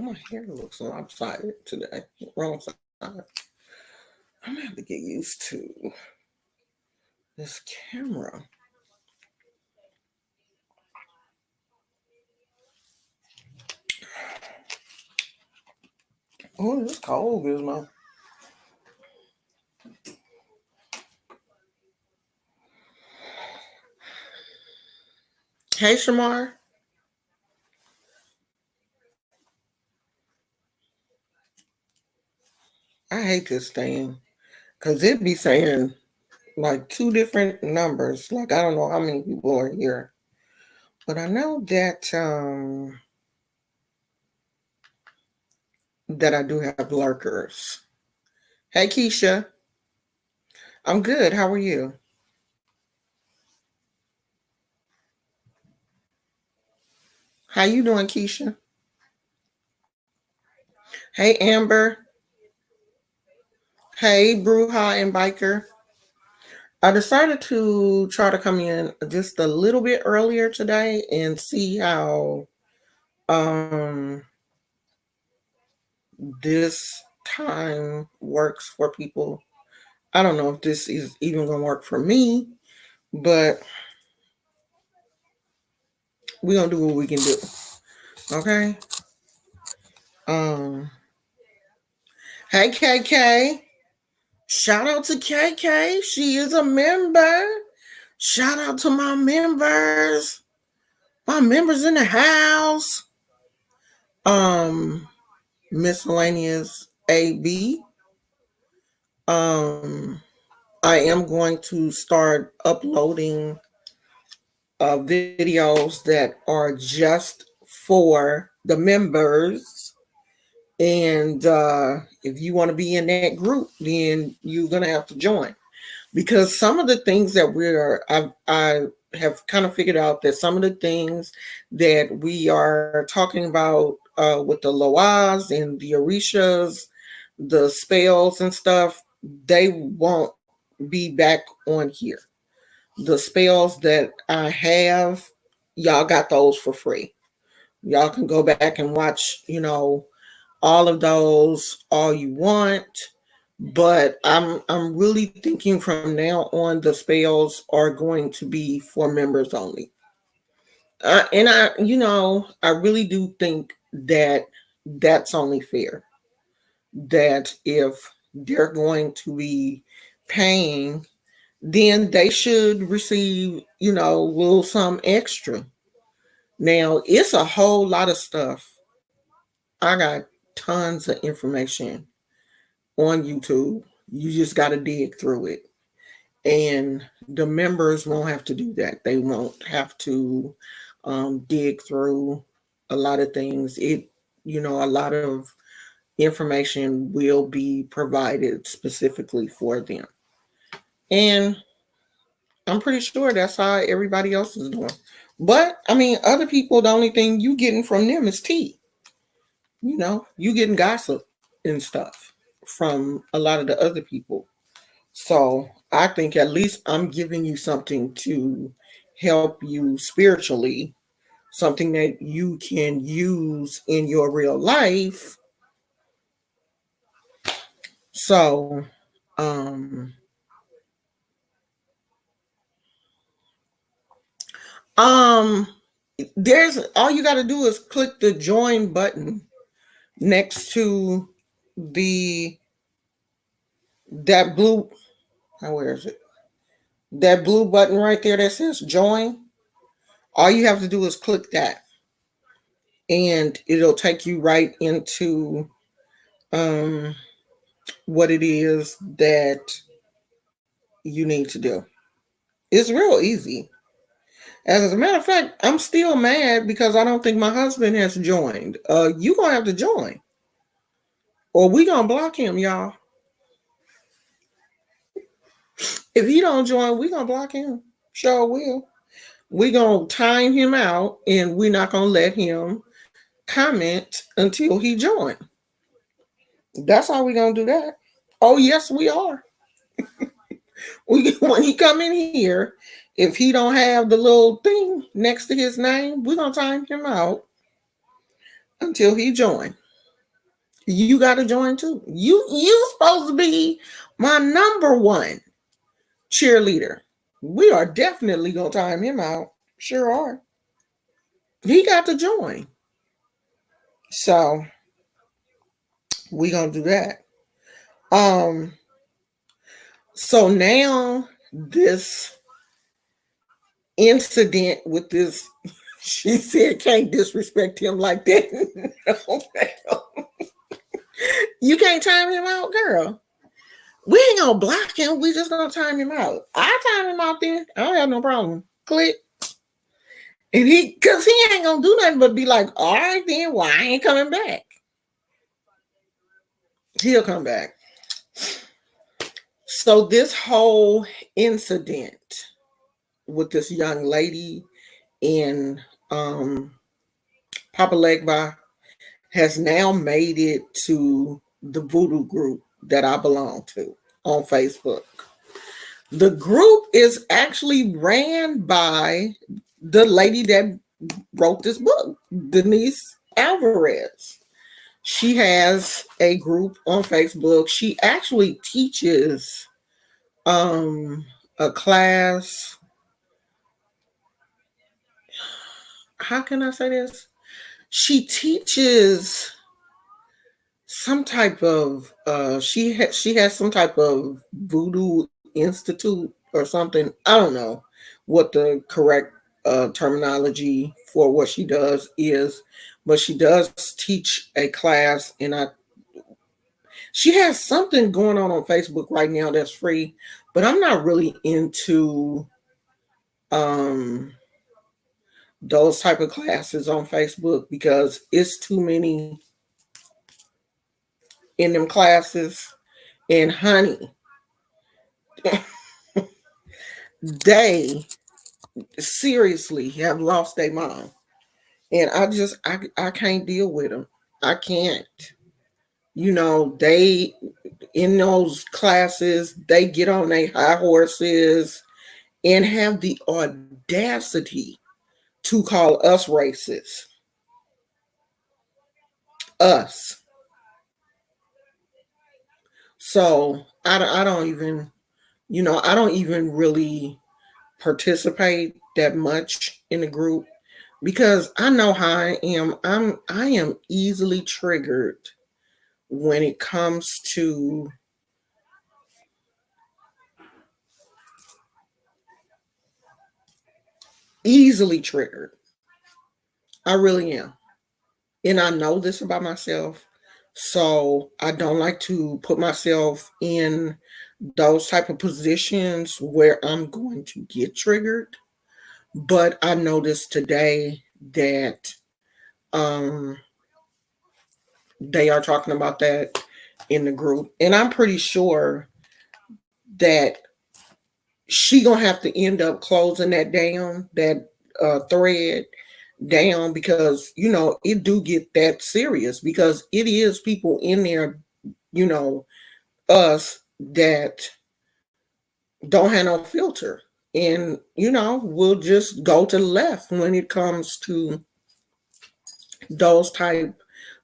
my hair looks lopsided today. Wrong side. I'm gonna have to get used to this camera. Oh, it's cold, Gizmo. Hey, Shamar. I hate this thing because it be saying like two different numbers. Like I don't know how many people are here, but I know that I do have lurkers. Hey, Keisha. I'm good. How are you? How you doing, Keisha? Hey, Amber. Hey, Bruja and Biker. I decided to try to come in just a little bit earlier today and see how um this time works for people. I don't know if this is even gonna work for me, but we're gonna do what we can do. Okay. Um Hey KK. Shout out to KK. She is a member. Shout out to my members. My members in the house. Um Miscellaneous AB. Um I am going to start uploading videos that are just for the members. And if you want to be in that group, then you're going to have to join. Because some of the things that I have kind of figured out that some of the things that we are talking about with the Loas and the Orishas, the spells and stuff, they won't be back on here. The spells that I have, y'all got those for free. Y'all can go back and watch, all of those all you want. But I'm really thinking from now on the spells are going to be for members only. And I really do think that that's only fair. That if they're going to be paying, then they should receive, a little some extra. Now, it's a whole lot of stuff. I got tons of information on YouTube. You just got to dig through it. And the members won't have to do that. They won't have to dig through a lot of things. A lot of information will be provided specifically for them. And I'm pretty sure that's how everybody else is doing. But I mean, other people, the only thing you getting from them is tea. You getting gossip and stuff from a lot of the other people. So I think at least I'm giving you something to help you spiritually, something that you can use in your real life. So, um, um, there's all you got to do is click the join button next to the that blue. Where is it? That blue button right there that says join. All you have to do is click that, and it'll take you right into um, what it is that you need to do. It's real easy. As a matter of fact, I'm still mad because I don't think my husband has joined. You gonna have to join, or we gonna block him, y'all. If he don't join, we gonna block him. Sure will. We gonna time him out, and we're not gonna let him comment until he join. That's how we gonna do that. Oh yes, we are. When he come in here, if he don't have the little thing next to his name, we're gonna time him out until he join. You got to join too. You supposed to be my number one cheerleader. We are definitely gonna time him out. Sure are. He got to join. So we gonna do that. Um. So now this incident with this, she said, can't disrespect him like that. You can't time him out, girl. We ain't gonna block him. We just gonna time him out. I time him out there. I don't have no problem. Click. And cause he ain't gonna do nothing but be like, all right then, why I ain't coming back? He'll come back. So this whole incident with this young lady in Papa Legba has now made it to the voodoo group that I belong to on Facebook. The group is actually ran by the lady that wrote this book, Denise Alvarez. She has a group on Facebook. She actually teaches a class. How can I say this? She teaches some type of she has some type of voodoo institute or something. I don't know what the correct terminology for what she does is, but she does teach a class, and she has something going on Facebook right now that's free, but I'm not really into those type of classes on Facebook because it's too many in them classes. And honey, they seriously have lost their mind. And I can't deal with them. I can't. They in those classes, they get on their high horses and have the audacity to call us racist. Us. So I don't even, I don't even really participate that much in the group because I know how I am. I am easily triggered when it comes to easily triggered. I really am. And I know this about myself. So I don't like to put myself in those type of positions where I'm going to get triggered. But I noticed today that they are talking about that in the group. And I'm pretty sure that she gonna have to end up closing that down, that thread down, because it do get that serious, because it is people in there, us that don't have no filter, and we'll just go to the left when it comes to those type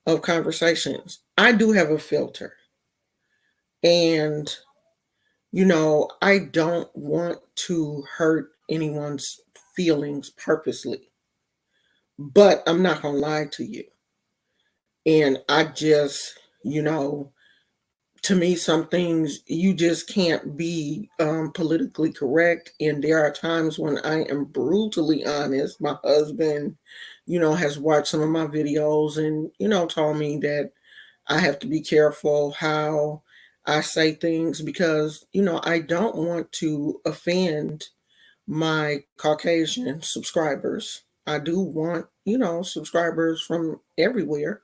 of conversations. I do have a filter, and I don't want to hurt anyone's feelings purposely, but I'm not gonna lie to you. And I just, to me, some things you just can't be politically correct. And there are times when I am brutally honest. My husband, has watched some of my videos and, told me that I have to be careful how I say things because, I don't want to offend my Caucasian subscribers. I do want, subscribers from everywhere,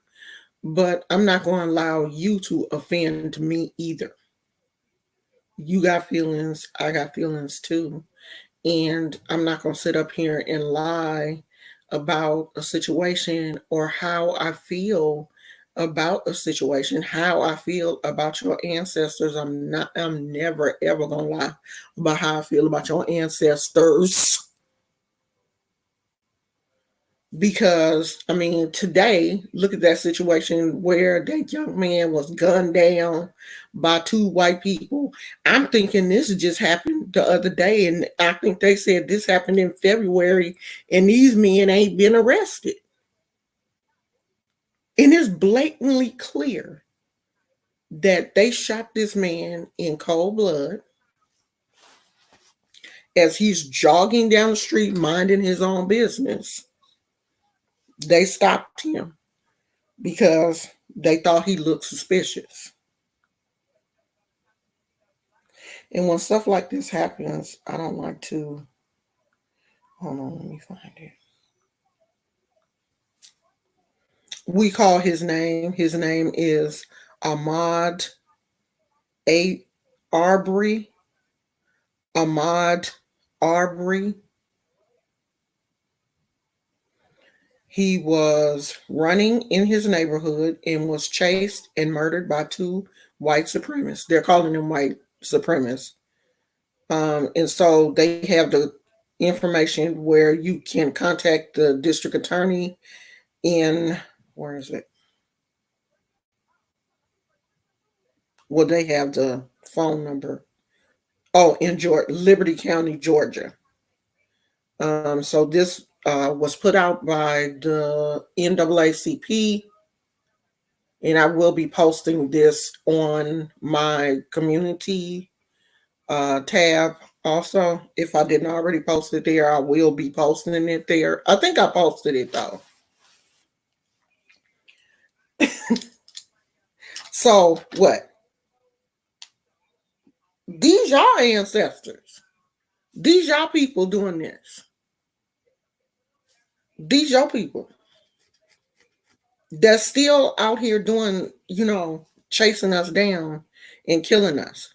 but I'm not going to allow you to offend me either. You got feelings, I got feelings too. And I'm not going to sit up here and lie about a situation or how I feel about a situation, how I feel about your ancestors. I'm never ever going to lie about how I feel about your ancestors. Because, I mean, today, look at that situation where that young man was gunned down by two white people. I'm thinking this just happened the other day, and I think they said this happened in February, and these men ain't been arrested. And it's blatantly clear that they shot this man in cold blood as he's jogging down the street minding his own business. They stopped him because they thought he looked suspicious. And when stuff like this happens, I don't like to. Hold on, let me find it. We call his name. His name is Ahmaud A. Arbery. Ahmaud Arbery. He was running in his neighborhood and was chased and murdered by two white supremacists. They're calling them white supremacists. And so they have the information where you can contact the district attorney in, where is it? Well, they have the phone number. Oh, in Liberty County, Georgia. So this was put out by the NAACP, and I will be posting this on my community tab also. If I didn't already post it there, I will be posting it there. I think I posted it though. So what? These y'all ancestors. These y'all people doing this. These y'all people that's still out here doing, chasing us down and killing us.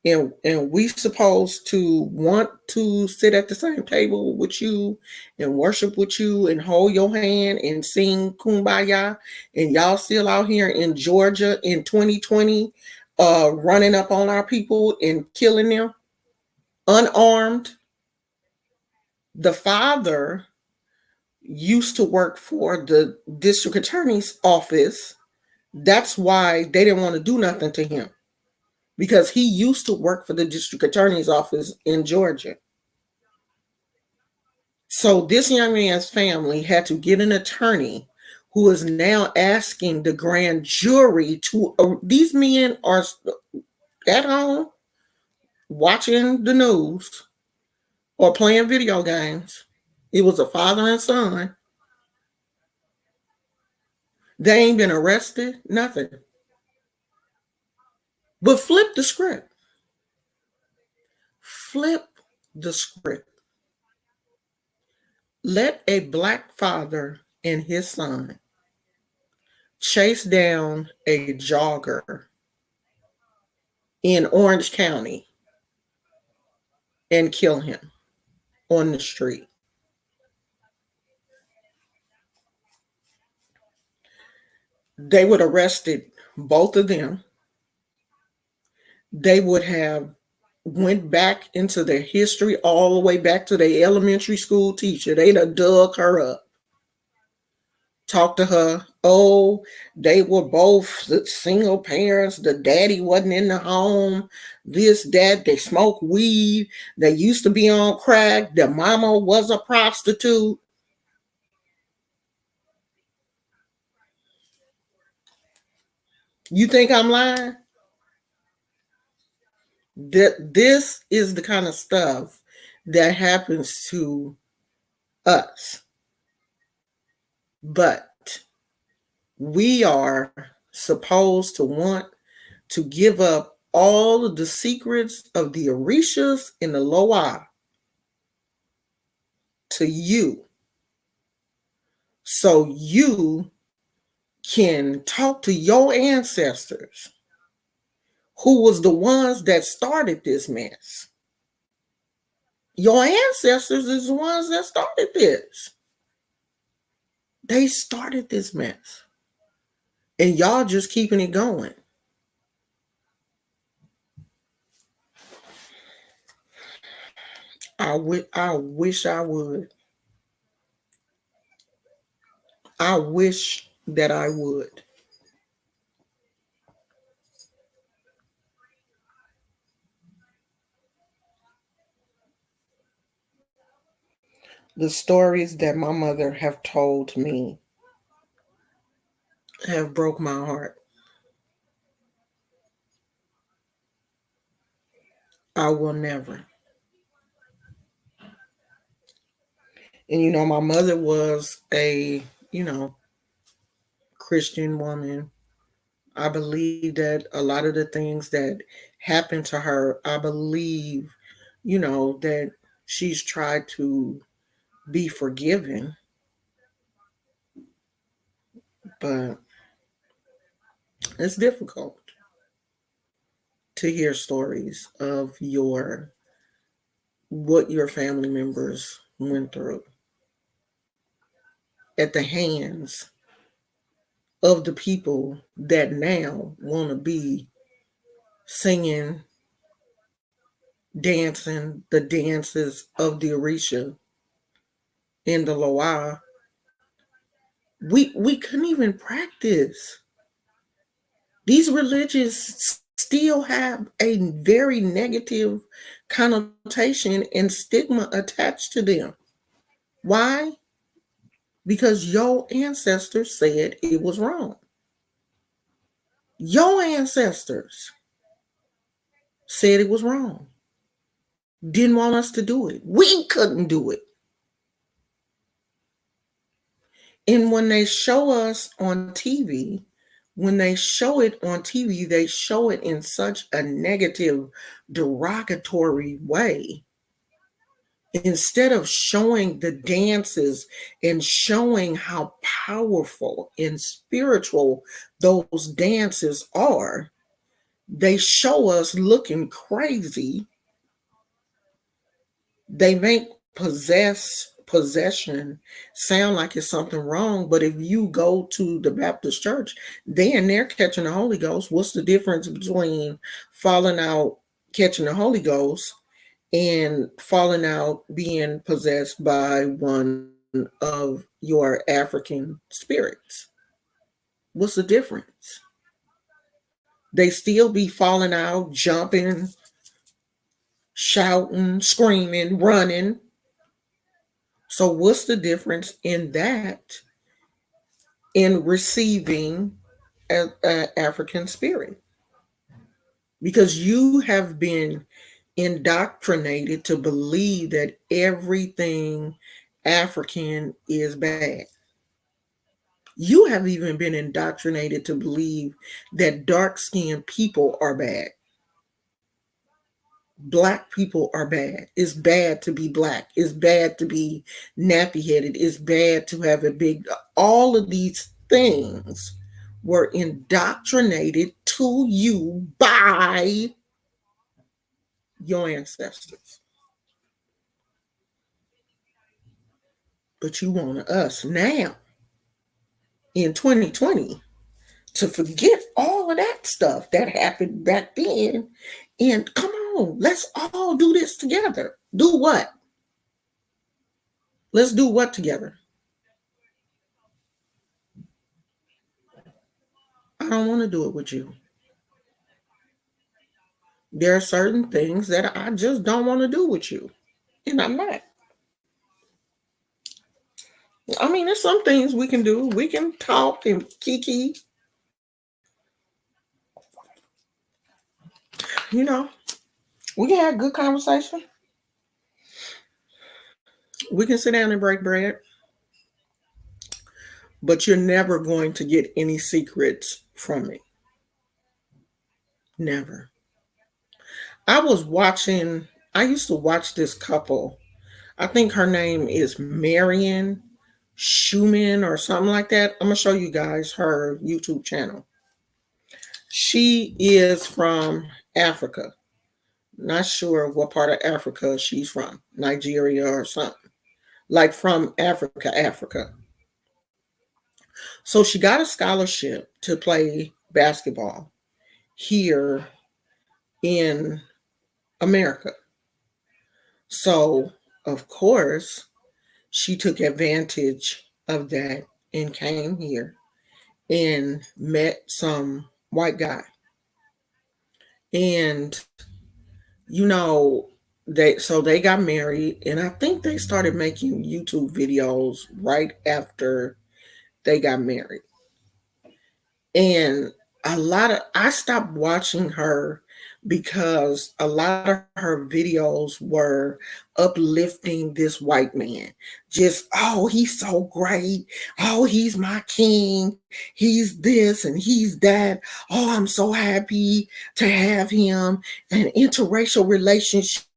And we supposed to want to sit at the same table with you and worship with you and hold your hand and sing kumbaya, and y'all still out here in Georgia in 2020 running up on our people and killing them unarmed. The father used to work for the district attorney's office. That's why they didn't want to do nothing to him, because he used to work for the district attorney's office in Georgia. So this young man's family had to get an attorney who is now asking the grand jury to, these men are at home watching the news or playing video games. It was a father and son. They ain't been arrested, nothing. But flip the script. Flip the script. Let a black father and his son chase down a jogger in Orange County and kill him on the street. They would have arrested both of them. They would have went back into their history all the way back to their elementary school teacher. They'd have dug her up, talked to her. Oh, they were both single parents. The daddy wasn't in the home. This, that, they smoked weed. They used to be on crack. Their mama was a prostitute. You think I'm lying? This is the kind of stuff that happens to us. But we are supposed to want to give up all of the secrets of the Orishas and the Loa to you, so you can talk to your ancestors, who was the ones that started this mess. Your ancestors is the ones that started this. They started this mess. And y'all just keeping it going. I wish I would. I wish that I would. The stories that my mother have told me have broke my heart. I will never. And my mother was a, you know, Christian woman. I believe that a lot of the things that happened to her, I believe, that she's tried to be forgiven, but it's difficult to hear stories of what your family members went through at the hands of the people that now want to be singing, dancing the dances of the Orisha and the Loa. We couldn't even practice. These religions still have a very negative connotation and stigma attached to them. Why? Because your ancestors said it was wrong. Your ancestors said it was wrong. Didn't want us to do it. We couldn't do it. And when they show us on TV, when they show it on TV, they show it in such a negative, derogatory way. Instead of showing the dances and showing how powerful and spiritual those dances are, they show us looking crazy. They make possession sound like it's something wrong, but if you go to the Baptist church, they're catching the Holy Ghost. What's the difference between falling out, catching the Holy Ghost, and falling out, being possessed by one of your African spirits? What's the difference? They still be falling out, jumping, shouting, screaming, running. So what's the difference in that in receiving an African spirit? Because you have been indoctrinated to believe that everything African is bad. You have even been indoctrinated to believe that dark-skinned people are bad. Black people are bad. It's bad to be black. It's bad to be nappy-headed. It's bad to have a big... All of these things were indoctrinated to you by your ancestors. But you want us now, in 2020, to forget all of that stuff that happened back then. And come on, let's all do this together. Do what? Let's do what together? I don't want to do it with you. There are certain things that I just don't want to do with you. And I'm not. I mean, there's some things we can do. We can talk and kiki. You know, we can have good conversation. We can sit down and break bread. But you're never going to get any secrets from me. Never. I used to watch this couple. I think her name is Marion Schumann or something like that. I'm going to show you guys her YouTube channel. She is from Africa. Not sure what part of Africa she's from. Nigeria or something. Like from Africa, Africa. So she got a scholarship to play basketball here in America. So, of course, she took advantage of that and came here and met some white guy. And you know, they got married, and I think they started making YouTube videos right after they got married. And I stopped watching her because a lot of her videos were uplifting this white man. Just, oh, he's so great. Oh, he's my king. He's this and he's that. Oh, I'm so happy to have him. And interracial relationships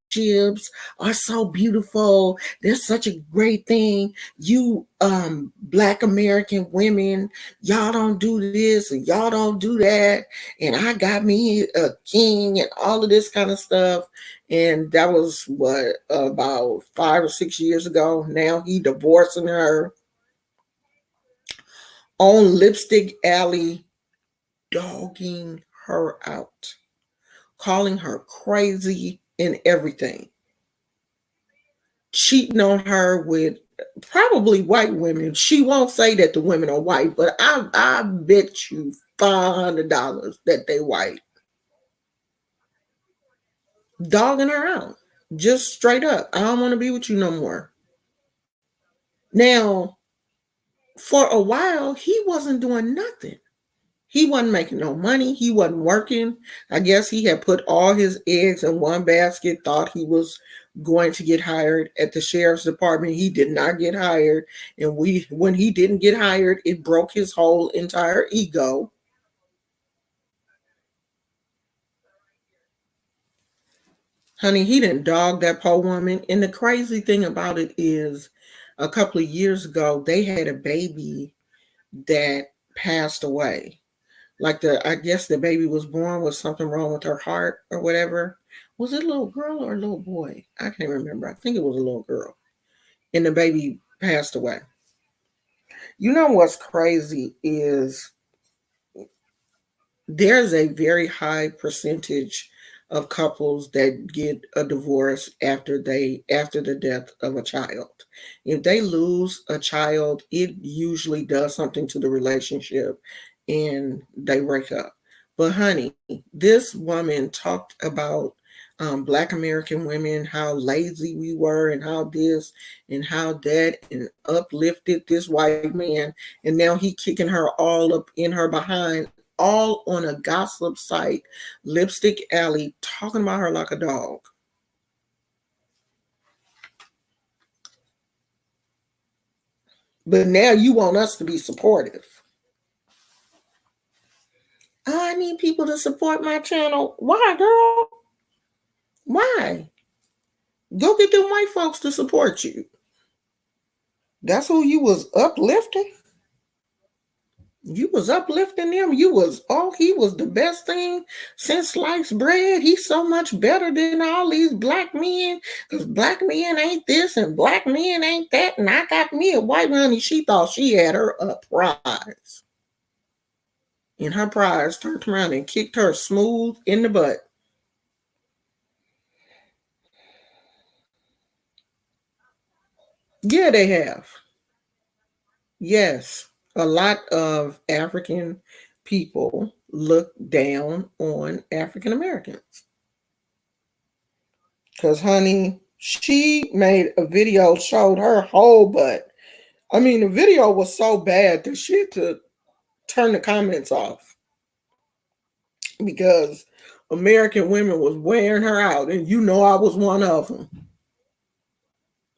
are so beautiful. They're such a great thing. You Black American women, y'all don't do this and y'all don't do that, and I got me a king and all of this kind of stuff. And that was what, about 5 or 6 years ago. Now he divorcing her on Lipstick Alley, dogging her out, calling her crazy and everything, cheating on her with probably white women. She won't say that the women are white, but I bet you $500 that they white. Dogging her out. Just straight up. I don't want to be with you no more. Now, for a while, he wasn't doing nothing. He wasn't making no money. He wasn't working. I guess he had put all his eggs in one basket, thought he was going to get hired at the sheriff's department. He did not get hired. And when he didn't get hired, it broke his whole entire ego. Honey, he didn't dog that poor woman. And the crazy thing about it is, a couple of years ago, they had a baby that passed away. I guess the baby was born with something wrong with her heart or whatever. Was it a little girl or a little boy? I can't remember. I think it was a little girl. And the baby passed away. You know what's crazy is there's a very high percentage of couples that get a divorce after the death of a child. If they lose a child, it usually does something to the relationship and they break up. But honey, this woman talked about Black American women, how lazy we were, and how this and how that, and uplifted this white man, and now he kicking her all up in her behind, all on a gossip site, Lipstick Alley, talking about her like a dog. But now you want us to be supportive. I need people to support my channel. Why, girl? Why? Go get them white folks to support you. That's who you was uplifting. You was uplifting them. He was the best thing since sliced bread. He's so much better than all these black men, because black men ain't this and black men ain't that. And I got me a white honey. She thought she had her a prize. And her prize turned around and kicked her smooth in the butt. Yeah, they have. Yes, a lot of African people look down on African Americans. Because, honey, she made a video, showed her whole butt. I mean, the video was so bad that she had to turn the comments off because American women was wearing her out. And you know I was one of them.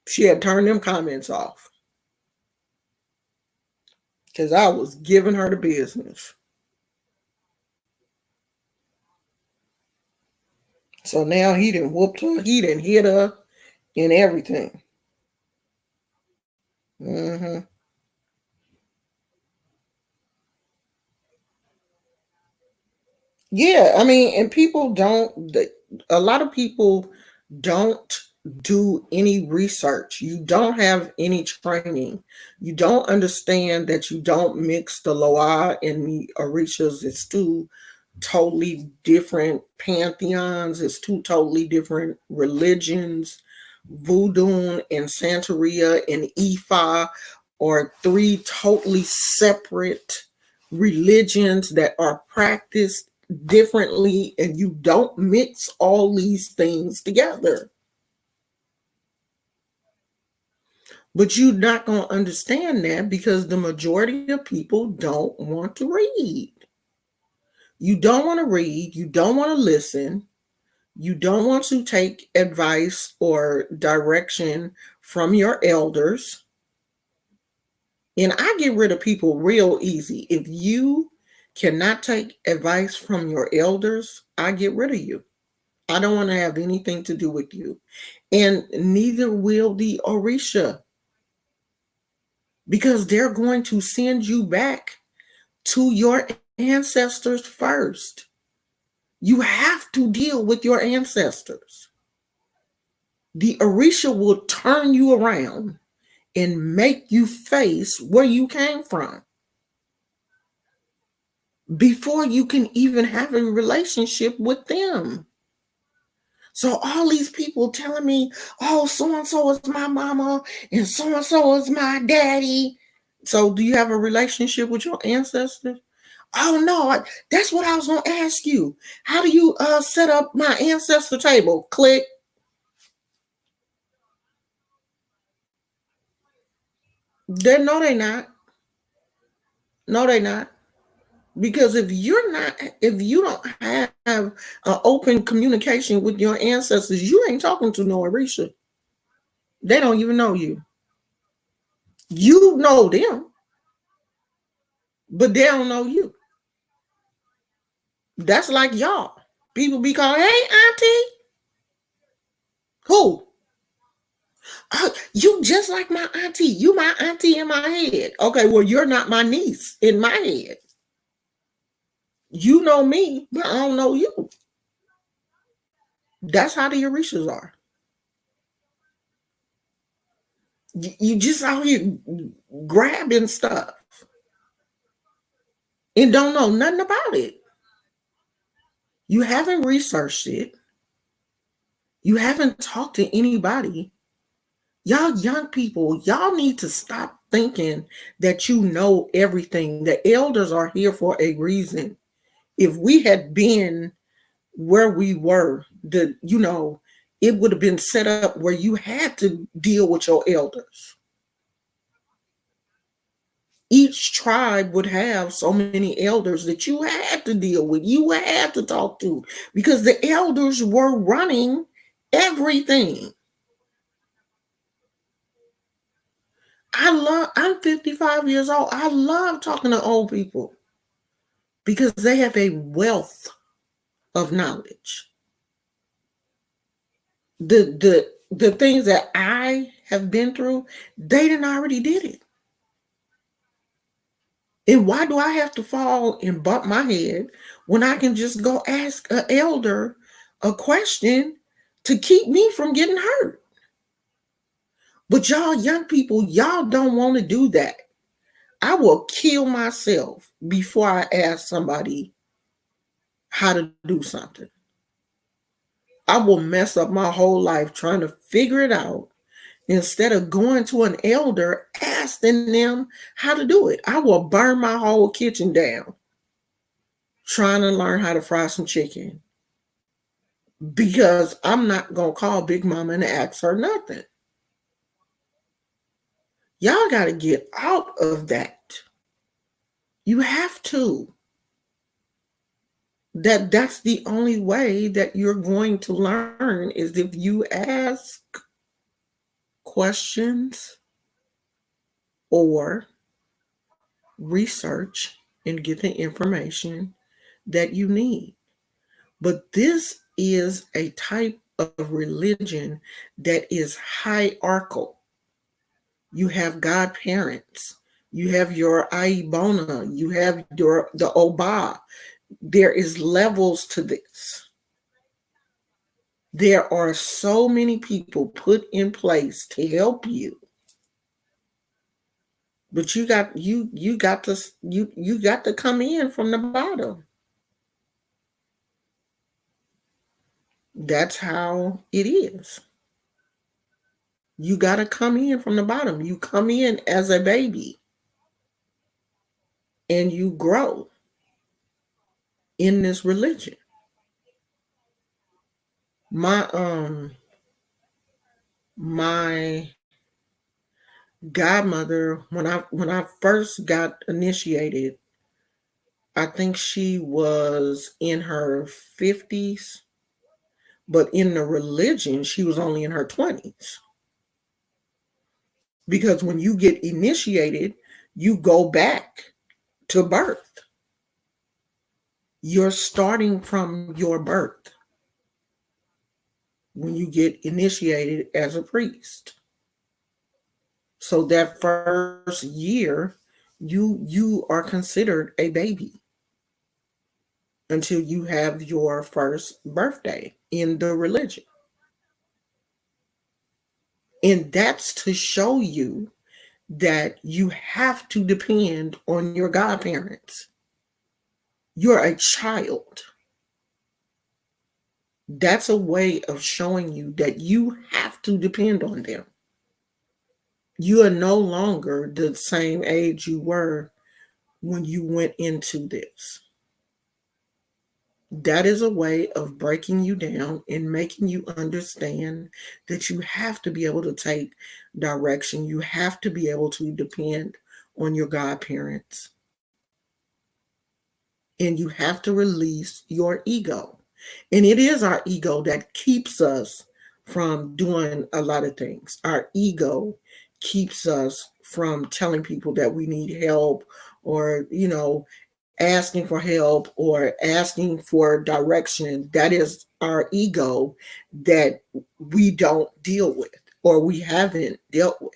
She had turned them comments off because I was giving her the business. So now he done whooped her. He done hit her and everything. Mm-hmm. Yeah, I mean, and a lot of people don't do any research. You don't have any training. You don't understand that you don't mix the Loa and the Orishas. It's two totally different pantheons. It's two totally different religions. Voodoo and Santeria and Ifa or three totally separate religions that are practiced differently, and you don't mix all these things together. But you're not going to understand that because the majority of people don't want to read. You don't want to read, you don't want to listen, you don't want to take advice or direction from your elders. And I get rid of people real easy. If you cannot take advice from your elders, I get rid of you. I don't want to have anything to do with you. And neither will the Orisha, because they're going to send you back to your ancestors first. You have to deal with your ancestors. The Orisha will turn you around and make you face where you came from before you can even have a relationship with them. So all these people telling me, oh, so-and-so is my mama and so-and-so is my daddy. So do you have a relationship with your ancestors? Oh, no, that's what I was going to ask you. How do you set up my ancestor table? Click. No, they not. No, they not. Because if you don't have an open communication with your ancestors, you ain't talking to no Orisha. They don't even know you. You know them, but they don't know you. That's like y'all. People be calling, hey, auntie. Who? You just like my auntie. You my auntie in my head. Okay, well, you're not my niece in my head. You know me, but I don't know you. That's how the Orishas are. You just out here grabbing stuff and don't know nothing about it. You haven't researched it. You haven't talked to anybody. Y'all young people, y'all need to stop thinking that you know everything. The elders are here for a reason. If we had been where we were, it would have been set up where you had to deal with your elders. Each tribe would have so many elders that you had to deal with, you had to talk to, because the elders were running everything. I'm 55 years old. I love talking to old people because they have a wealth of knowledge. The things that I have been through, they didn't already did it. And why do I have to fall and bump my head when I can just go ask an elder a question to keep me from getting hurt? But y'all young people, y'all don't want to do that. I will kill myself before I ask somebody how to do something. I will mess up my whole life trying to figure it out instead of going to an elder asking them how to do it. I will burn my whole kitchen down trying to learn how to fry some chicken because I'm not going to call Big Mama and ask her nothing. Y'all got to get out of that. You have to. That's the only way that you're going to learn is if you ask questions or research and get the information that you need. But this is a type of religion that is hierarchical. You have godparents, you have your Aibona, you have the Oba. There is levels to this. There are so many people put in place to help you. But you got to come in from the bottom. That's how it is. You got to come in from the bottom. You come in as a baby and you grow in this religion. My godmother, when I first got initiated, I think she was in her 50s, but in the religion she was only in her 20s. Because when you get initiated, you go back to birth. You're starting from your birth when you get initiated as a priest. So that first year, you are considered a baby until you have your first birthday in the religion. And that's to show you that you have to depend on your godparents. You're a child. That's a way of showing you that you have to depend on them. You are no longer the same age you were when you went into this. That is a way of breaking you down and making you understand that you have to be able to take direction. You have to be able to depend on your godparents. And you have to release your ego. And it is our ego that keeps us from doing a lot of things. Our ego keeps us from telling people that we need help, or, asking for help or asking for direction. That is our ego that we don't deal with or we haven't dealt with.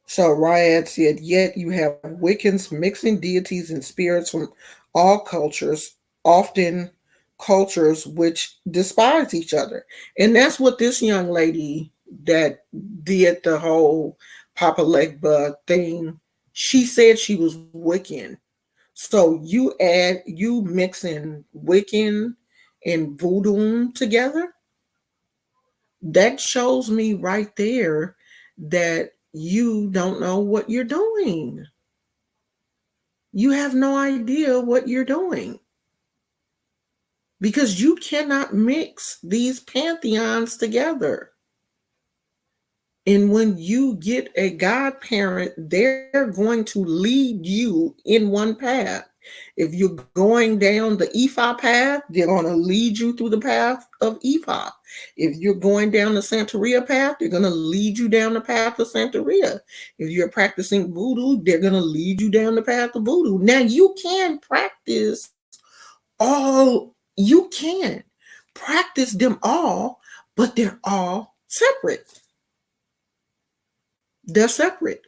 So Ryad said, yet you have Wiccans mixing deities and spirits from all cultures, often cultures which despise each other. And that's what this young lady that did the whole Papa Legba thing, she said she was Wiccan. So you mixing Wiccan and voodoo together, that shows me right there that you don't know what you're doing. You have no idea what you're doing because you cannot mix these pantheons together. And when you get a godparent, they're going to lead you in one path. If you're going down the Ifa path, they're going to lead you through the path of Ifa. If you're going down the Santeria path, they're going to lead you down the path of Santeria. If you're practicing voodoo, they're going to lead you down the path of voodoo. Now, you can you can practice them all, but they're all separate. They're separate.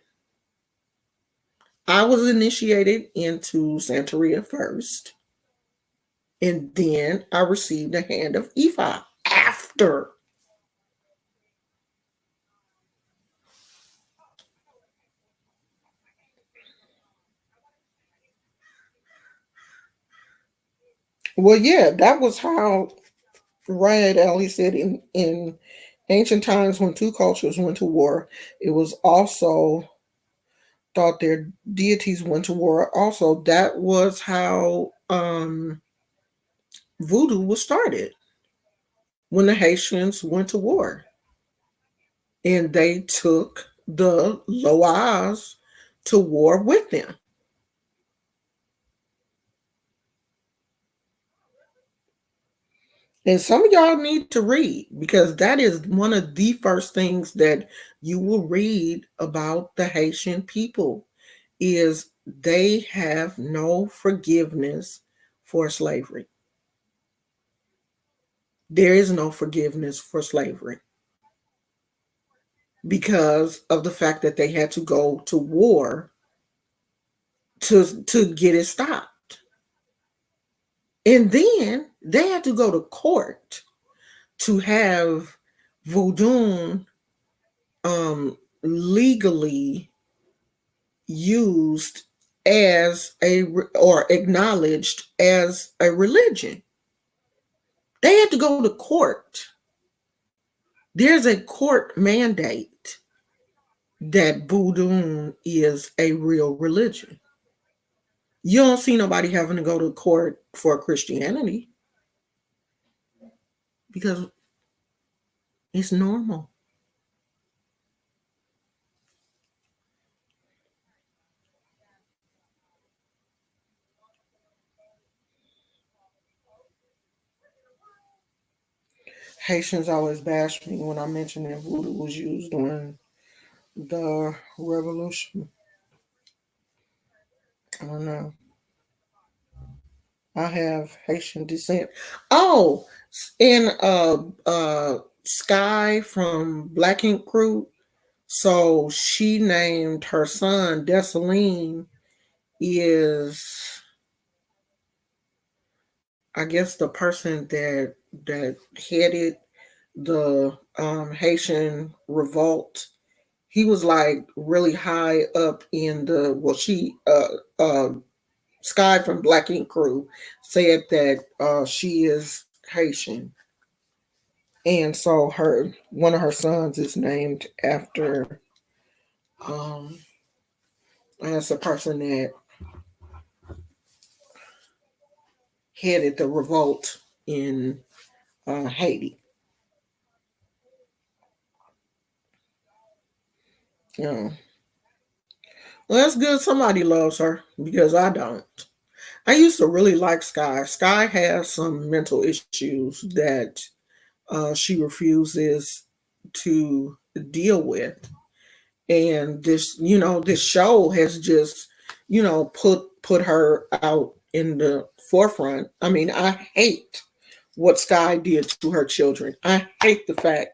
I was initiated into Santeria first, and then I received a hand of Ifa after. Well, yeah, that was how Riot Ali said in ancient times when two cultures went to war, it was also thought their deities went to war. Also, that was how voodoo was started when the Haitians went to war. And they took the Loas to war with them. And some of y'all need to read because that is one of the first things that you will read about the Haitian people is they have no forgiveness for slavery. There is no forgiveness for slavery because of the fact that they had to go to war to get it stopped. And then they had to go to court to have voodoo legally used as or acknowledged as a religion. They had to go to court. There's a court mandate that voodoo is a real religion. You don't see nobody having to go to court for Christianity because it's normal. Haitians always bash me when I mention that voodoo was used during the revolution. I don't know. I have Haitian descent. Oh, in Sky from Black Ink Crew. So she named her son Dessalines is, I guess, the person that headed the Haitian revolt. He was like really high up in the, well, she Sky from Black Ink Crew said that she is Haitian, and so her one of her sons is named after um as a person that headed the revolt in Haiti. Yeah, well, that's good. Somebody loves her because I don't. I used to really like Sky. Sky has some mental issues that she refuses to deal with, and this show has just put her out in the forefront. I mean, I hate what Sky did to her children. I hate the fact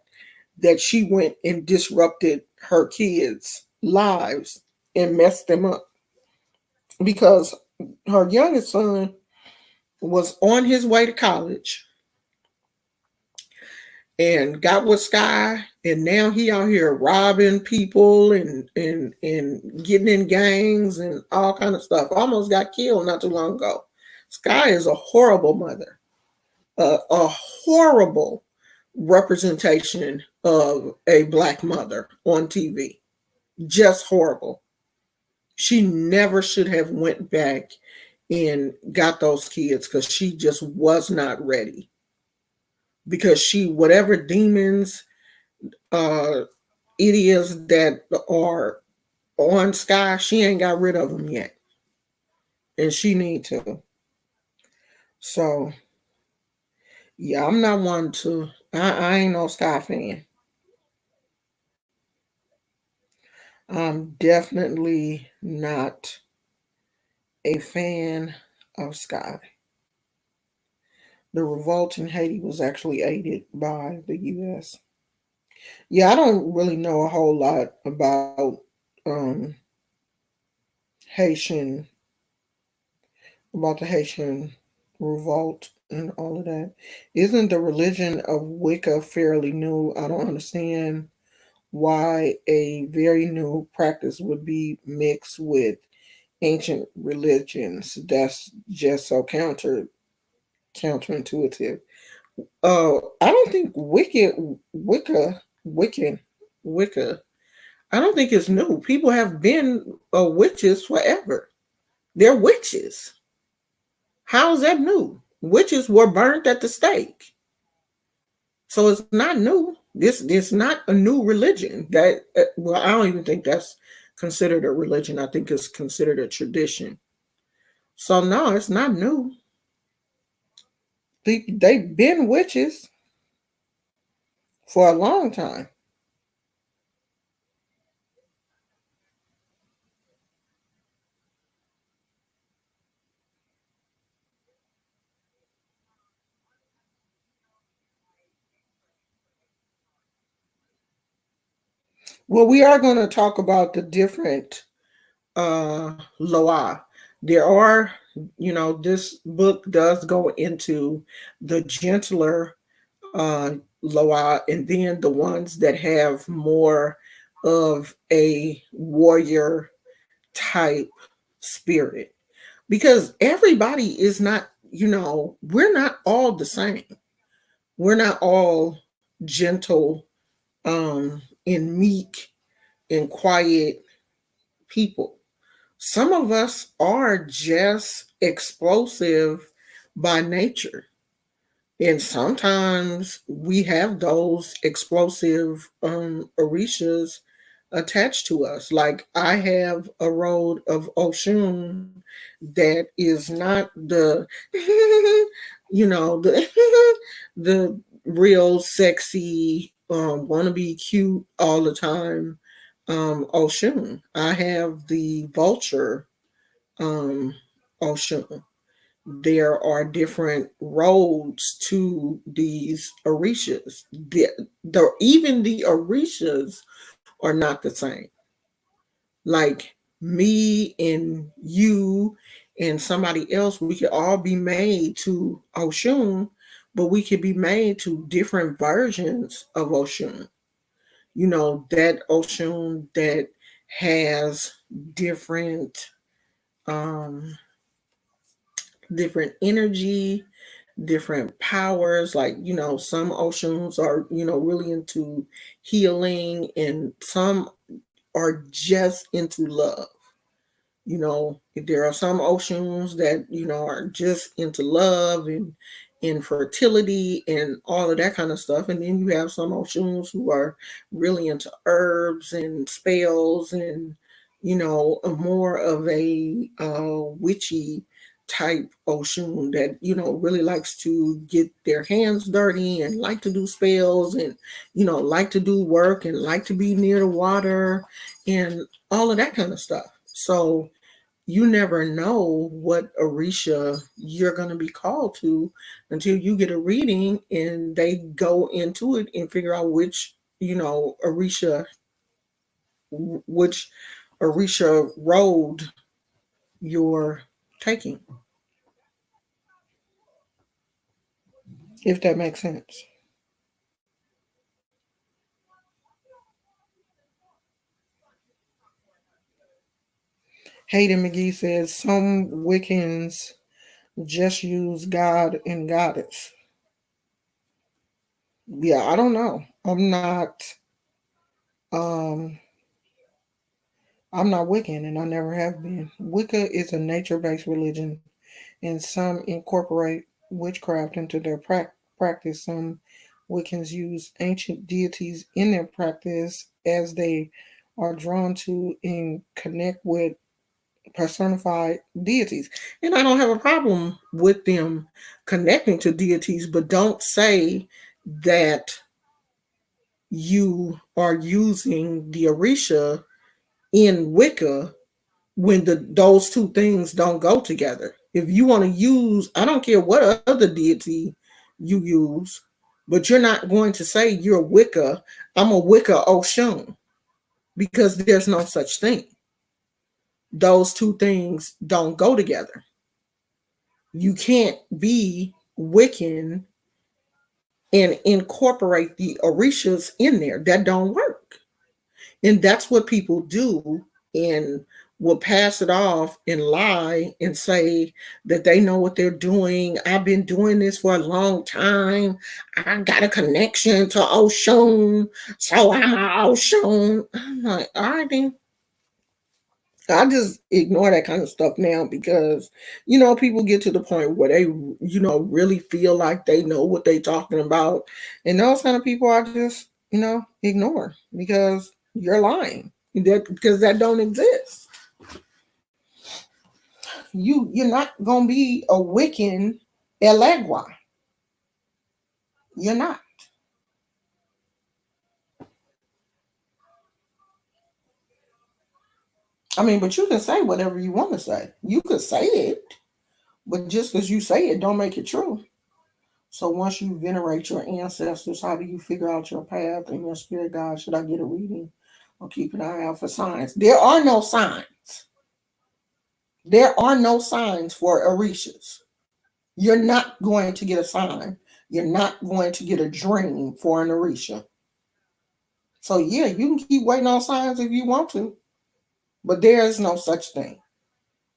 that she went and disrupted her kids lives and messed them up, because her youngest son was on his way to college and got with Sky, and now he out here robbing people and getting in gangs and all kind of stuff. Almost got killed not too long ago. Sky is a horrible mother, a horrible representation of a black mother on TV. Just horrible. She never should have went back and got those kids because she just was not ready. Because she, whatever demons uh it is that are on Sky, she ain't got rid of them yet, and she need to. So yeah, I'm not one to. I ain't no Sky fan. I'm definitely not a fan of Sky. The revolt in Haiti was actually aided by the U.S. Yeah, I don't really know a whole lot um, Haitian about the Haitian revolt and all of that. Isn't the religion of Wicca fairly new? I don't understand why a very new practice would be mixed with ancient religions. That's just so counterintuitive. I don't think Wicca. I don't think it's new. People have been witches forever. They're witches. How is that new? Witches were burnt at the stake. So it's not new. This not a new religion. That well, I don't even think that's considered a religion. I think it's considered a tradition. So no, it's not new. They've been witches for a long time. Well, we are going to talk about the different Loa. There are, this book does go into the gentler Loa, and then the ones that have more of a warrior type spirit, because everybody is not, we're not all the same. We're not all gentle, and meek and quiet people. Some of us are just explosive by nature. And sometimes we have those explosive orishas attached to us. Like I have a road of Oshun that is not the, the the real sexy, want to be cute all the time, Oshun. I have the vulture, um, Oshun. There are different roads to these orishas. Even the orishas are not the same. Like me and you and somebody else, we could all be made to Oshun, but we could be made to different versions of Oshun. That Oshun that has different um different energy, different powers. Like, some Oshun's are, really into healing, and some are just into love. There are some Oshun's that, are just into love and fertility and all of that kind of stuff. And then you have some Oshun's who are really into herbs and spells and, more of a witchy type Oshun that, really likes to get their hands dirty and like to do spells and, like to do work and like to be near the water and all of that kind of stuff. So you never know what Orisha you're going to be called to until you get a reading and they go into it and figure out which Orisha road you're taking, if that makes sense. Hayden McGee says some Wiccans just use God and Goddess. Yeah, I don't know. Um I'm not Wiccan and I never have been. Wicca is a nature-based religion and some incorporate witchcraft into their practice. Some Wiccans use ancient deities in their practice as they are drawn to and connect with personified deities. And I don't have a problem with them connecting to deities, but don't say that you are using the Orisha in Wicca when those two things don't go together. If you want to use, I don't care what other deity you use, but you're not going to say you're Wicca. I'm a Wicca Oshun, because there's no such thing. Those two things don't go together. You can't be Wiccan and incorporate the Orishas in there. That don't work. And that's what people do, and will pass it off and lie and say that they know what they're doing. I've been doing this for a long time. I got a connection to Oshun, so I'm a Oshun. I'm like, all right then. I just ignore that kind of stuff now because, people get to the point where they, really feel like they know what they're talking about. And those kind of people I just, ignore because you're lying. Because that don't exist. You're not gonna be a Wiccan Elegua. You're not. I mean, but you can say whatever you want to say. You could say it, but just because you say it don't make it true. So once you venerate your ancestors, how do you figure out your path and your spirit guide? Should I get a reading or keep an eye out for signs? There are no signs. There are no signs for Orishas. You're not going to get a sign. You're not going to get a dream for an Orisha. So yeah, you can keep waiting on signs if you want to. But there is no such thing.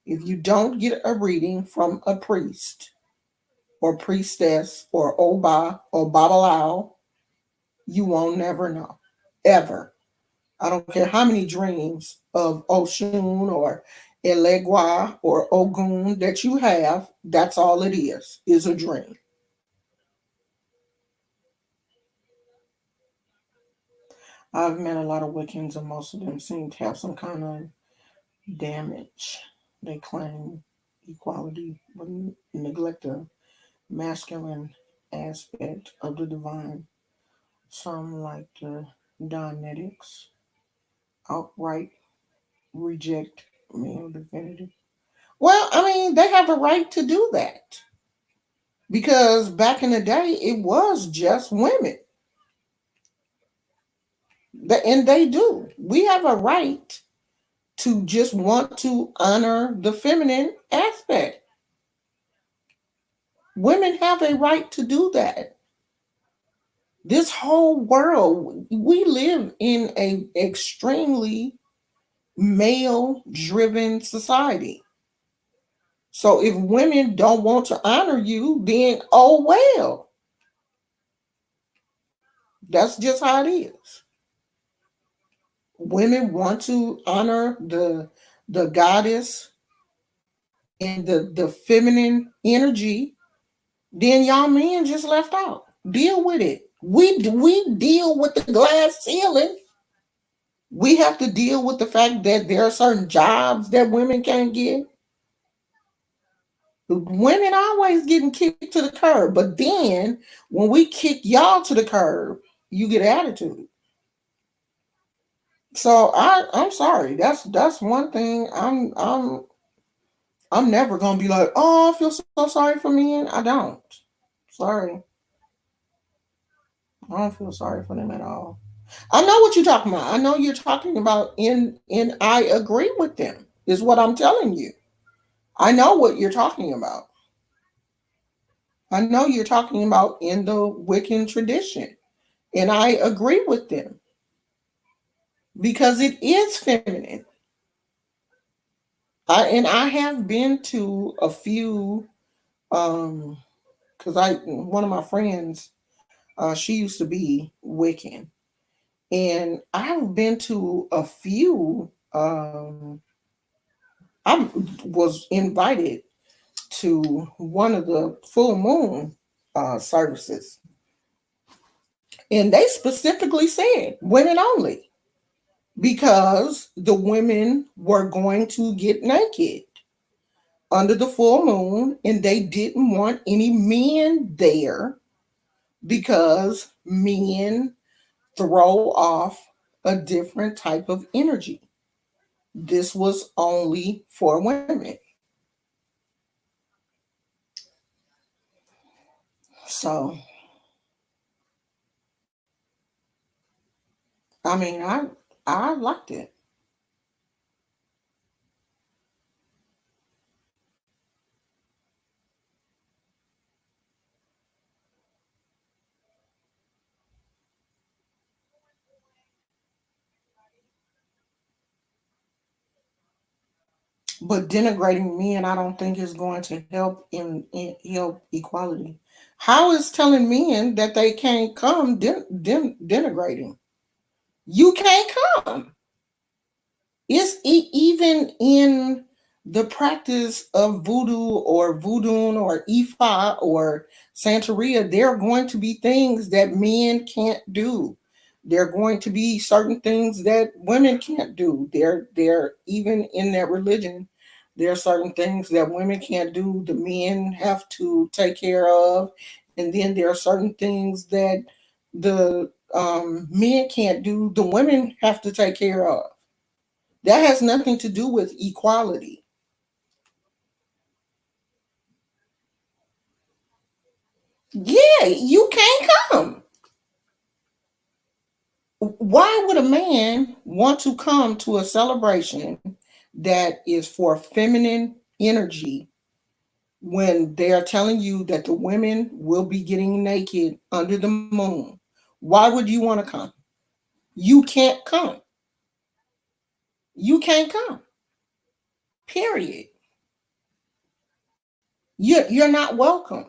If you don't get a reading from a priest or priestess or Oba or Babalao, you won't never know. Ever. I don't care how many dreams of Oshun or Elegua or Ogun that you have, that's all it is a dream. I've met a lot of Wiccans, and most of them seem to have some kind of damage. They claim equality, but neglect the masculine aspect of the divine. Some, like the Dianetics, outright reject male divinity. Well, I mean, they have a right to do that because back in the day, it was just women. And they do. We have a right to just want to honor the feminine aspect. Women have a right to do that. This whole world, we live in a extremely male driven society. So if women don't want to honor you, then oh well. That's just how it is. Women want to honor the goddess and the feminine energy, then y'all men just left out. Deal with it. We deal with the glass ceiling. We have to deal with the fact that there are certain jobs that women can't get. Women always getting kicked to the curb, but then when we kick y'all to the curb, you get attitude. So I'm sorry. That's one thing. I'm never gonna be like, oh, I feel so sorry for men. I don't. Sorry, I don't feel sorry for them at all. I know what you're talking about. I know you're talking about in I agree with them. Is what I'm telling you. I know what you're talking about. I know you're talking about in the Wiccan tradition. And I agree with them because it is feminine. I have been to a few because I one of my friends she used to be Wiccan, and I've been to a few. I was invited to one of the full moon services, and they specifically said women only because the women were going to get naked under the full moon, and they didn't want any men there because men throw off a different type of energy. This was only for women. So, I mean, I liked it. But denigrating men, I don't think is going to help in help equality. How is telling men that they can't come denigrating? You can't come. It's even in the practice of voodoo or voodoo or Ifa or Santeria, there are going to be things that men can't do. There are going to be certain things that women can't do. They're even in that religion. There are certain things that women can't do. The men have to take care of, and then there are certain things that the men can't do. The women have to take care of. That has nothing to do with equality. Yeah, you can't come. Why would a man want to come to a celebration that is for feminine energy when they're telling you that the women will be getting naked under the moon? Why would you want to come? You can't come. you can't come. Period. You're not welcome.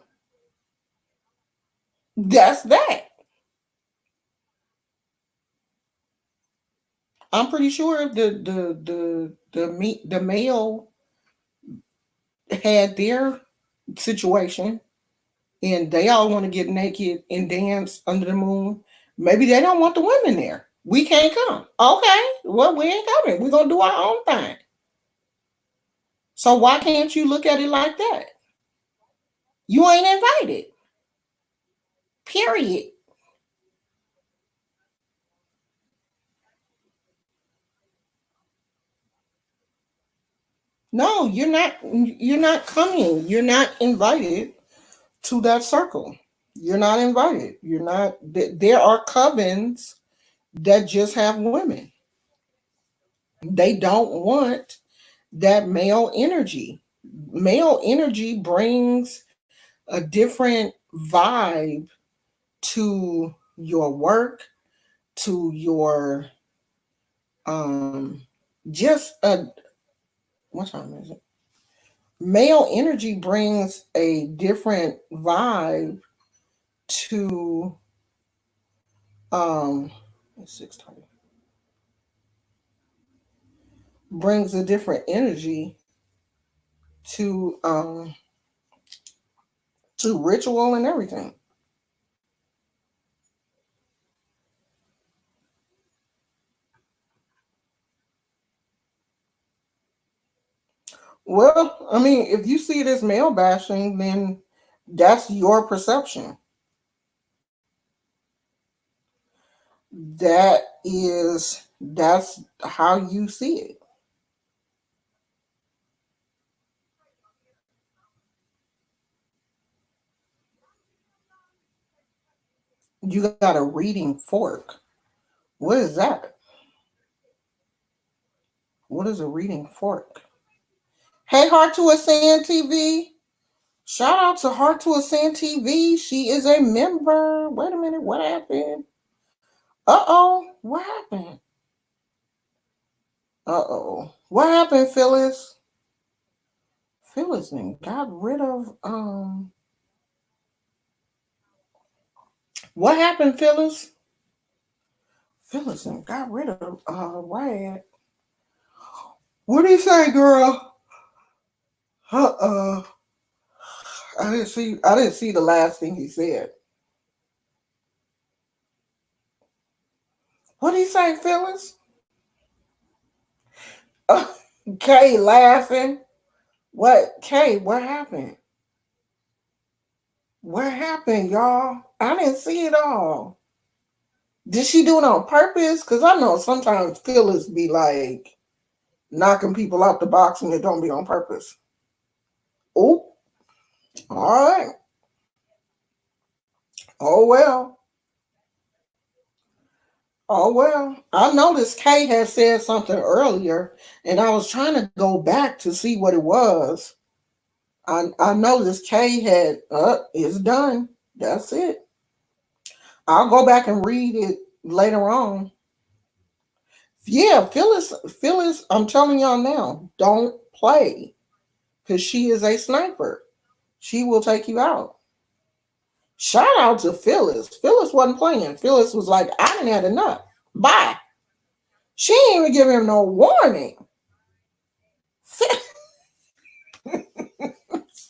That's that. I'm pretty sure the male had their situation and they all want to get naked and dance under the moon. Maybe they don't want the women there. We can't come. Okay, well, we ain't coming. We're gonna do our own thing. So why can't you look at it like that? You ain't invited. Period. No, you're not coming. You're not invited to that circle. You're not invited. You're not there are covens that just have women. They don't want that male energy. Male energy brings a different vibe to your work, to your just a what time is it? Male energy brings a different vibe to it's 6:30. Brings a different energy to to ritual and everything. Well, I mean, if you see it as male bashing, then that's your perception. That's how you see it. You got a reading fork. What is that? What is a reading fork? Hey, Heart to Ascend TV. Shout out to Heart to Ascend TV. She is a member. Wait a minute. What happened? Uh oh. What happened? Uh oh. What happened, Phyllis? Phyllis then got rid of what happened, Phyllis? Phyllis then got rid of Rad. What do you say, girl? Uh I didn't see the last thing he said. What did he say, Phyllis? Uh, Kay laughing. What Kay, what happened? What happened, y'all? I didn't see it all. Did she do it on purpose? Because I know sometimes Phyllis be like knocking people out the box and it don't be on purpose. Oh, all right. Oh well. Oh well. I noticed Kay had said something earlier, and I was trying to go back to see what it was. I noticed Kay had it's done. That's it. I'll go back and read it later on. Yeah, Phyllis, I'm telling y'all now, don't play. Because she is a sniper. She will take you out. Shout out to Phyllis. Phyllis wasn't playing. Phyllis was like, I didn't had enough. Bye. She didn't even give him no warning.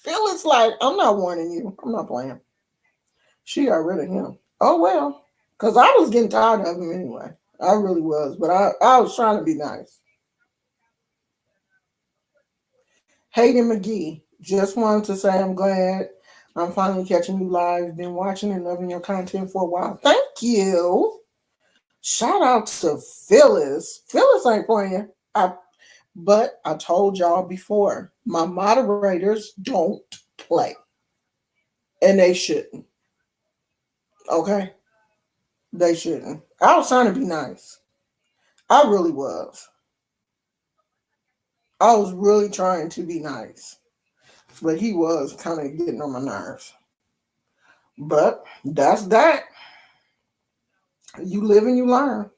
Phyllis like, I'm not warning you. I'm not playing. She got rid of him. Oh well. Because I was getting tired of him anyway. I really was. But I was trying to be nice. Hayden McGee. Just wanted to say I'm glad I'm finally catching you live. Been watching and loving your content for a while. Thank you. Shout out to Phyllis. Phyllis ain't playing. But I told y'all before, my moderators don't play. And they shouldn't. Okay? They shouldn't. I was trying to be nice. I really was. I was really trying to be nice. But he was kind of getting on my nerves. But that's that. You live and you learn.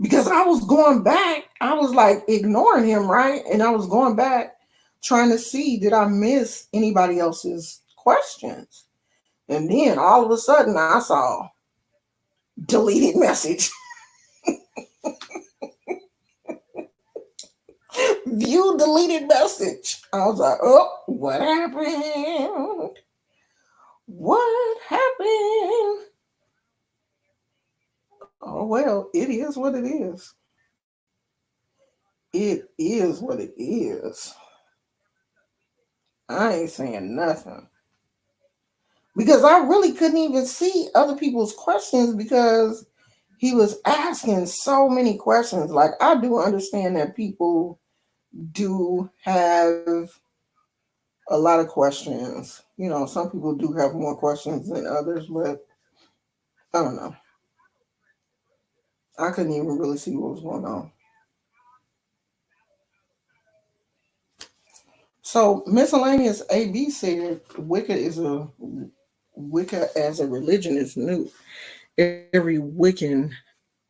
because I was going back. I was like ignoring him, right? And I was going back trying to see, did I miss anybody else's questions? And then all of a sudden I saw deleted message. View deleted message. I was like, oh, what happened? What happened? Oh, well, it is what it is. It is what it is. I ain't saying nothing. Because I really couldn't even see other people's questions because he was asking so many questions. Like, I do understand that people do have a lot of questions. You know, some people do have more questions than others, but I don't know. I couldn't even really see what was going on. So miscellaneous AB said Wicca as a religion is new. Every Wiccan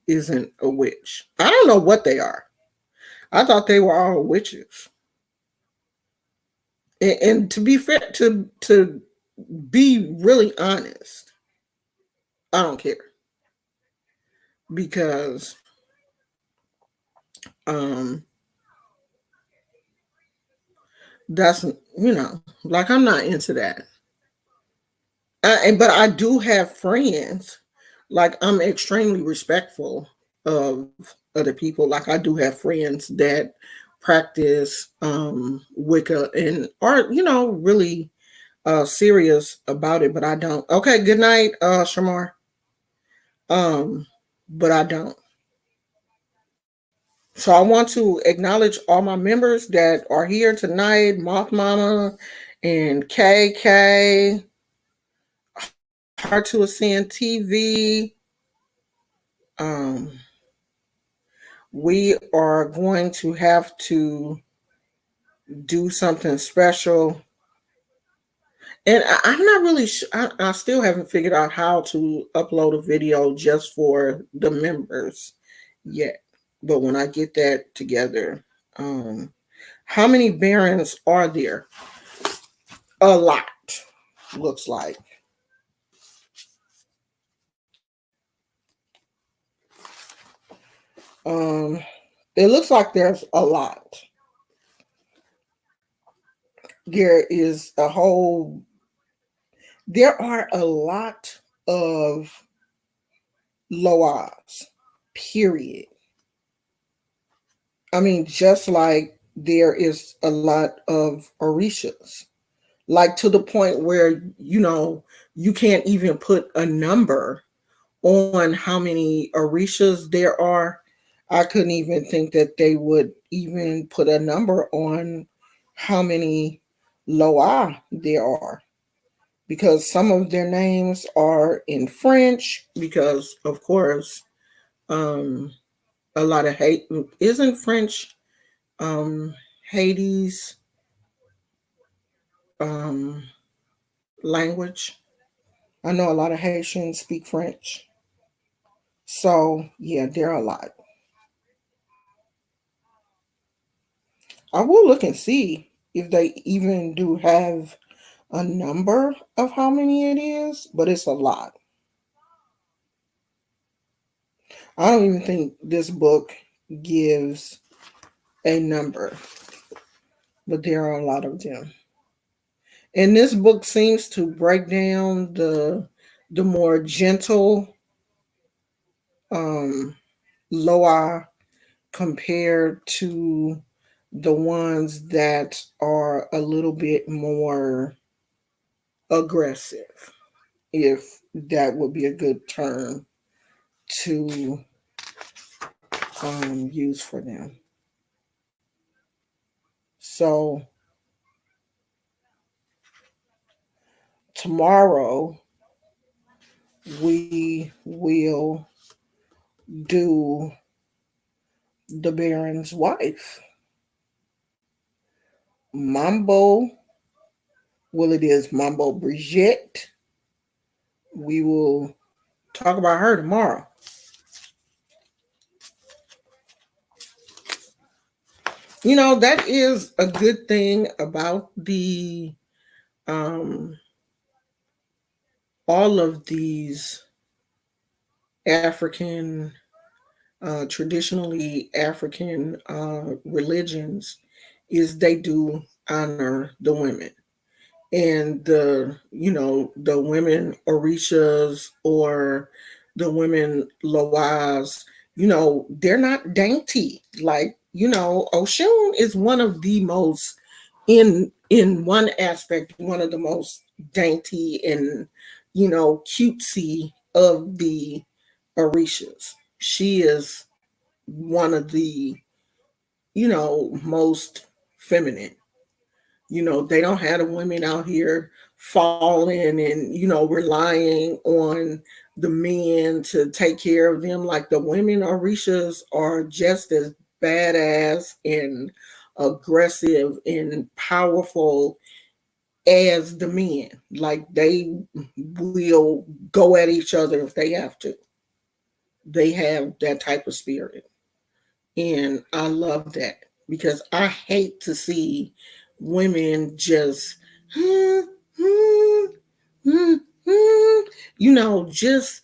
isn't a witch. I don't know what they are. I thought they were all witches. And to be fair, to be really honest, I don't care because um that's like I'm not into that. But I do have friends. Like I'm extremely respectful of other people. Like I do have friends that practice Wicca and are really serious about it, but I don't. Okay, good night, Shamar. Um, but I don't. So I want to acknowledge all my members that are here tonight, Moth Mama and KK, Hard to Ascend TV. Um, we are going to have to do something special. And I'm not really sure. I still haven't figured out how to upload a video just for the members yet. But when I get that together, how many barons are there? A lot, looks like. Um, it looks like there's a lot. There is a whole. There are a lot of Loas. Period. I mean, just like there is a lot of Orishas, like to the point where, you can't even put a number on how many Orishas there are. I couldn't even think that they would even put a number on how many Loa there are because some of their names are in French because, of course, um, a lot of hate isn't French um, Haiti's um, language. I know a lot of Haitians speak French. So, yeah, there are a lot. I will look and see if they even do have a number of how many it is, but it's a lot. I don't even think this book gives a number, but there are a lot of them. And this book seems to break down the more gentle um Loa compared to the ones that are a little bit more aggressive, if that would be a good term to use for them. So tomorrow we will do the Baron's wife. Mambo, well, it is Mambo Brigitte. We will talk about her tomorrow. That is a good thing about the all of these African, traditionally African religions, is they do honor the women. And the women Orishas or the women Lawaz, they're not dainty. Like, Oshun is one of the most, in one aspect, one of the most dainty and cutesy of the Orishas. She is one of the most feminine. They don't have the women out here falling and relying on the men to take care of them. Like, the women Orishas are just as badass and aggressive and powerful as the men. Like, they will go at each other if they have to. They have that type of spirit. And I love that, because I hate to see women just, just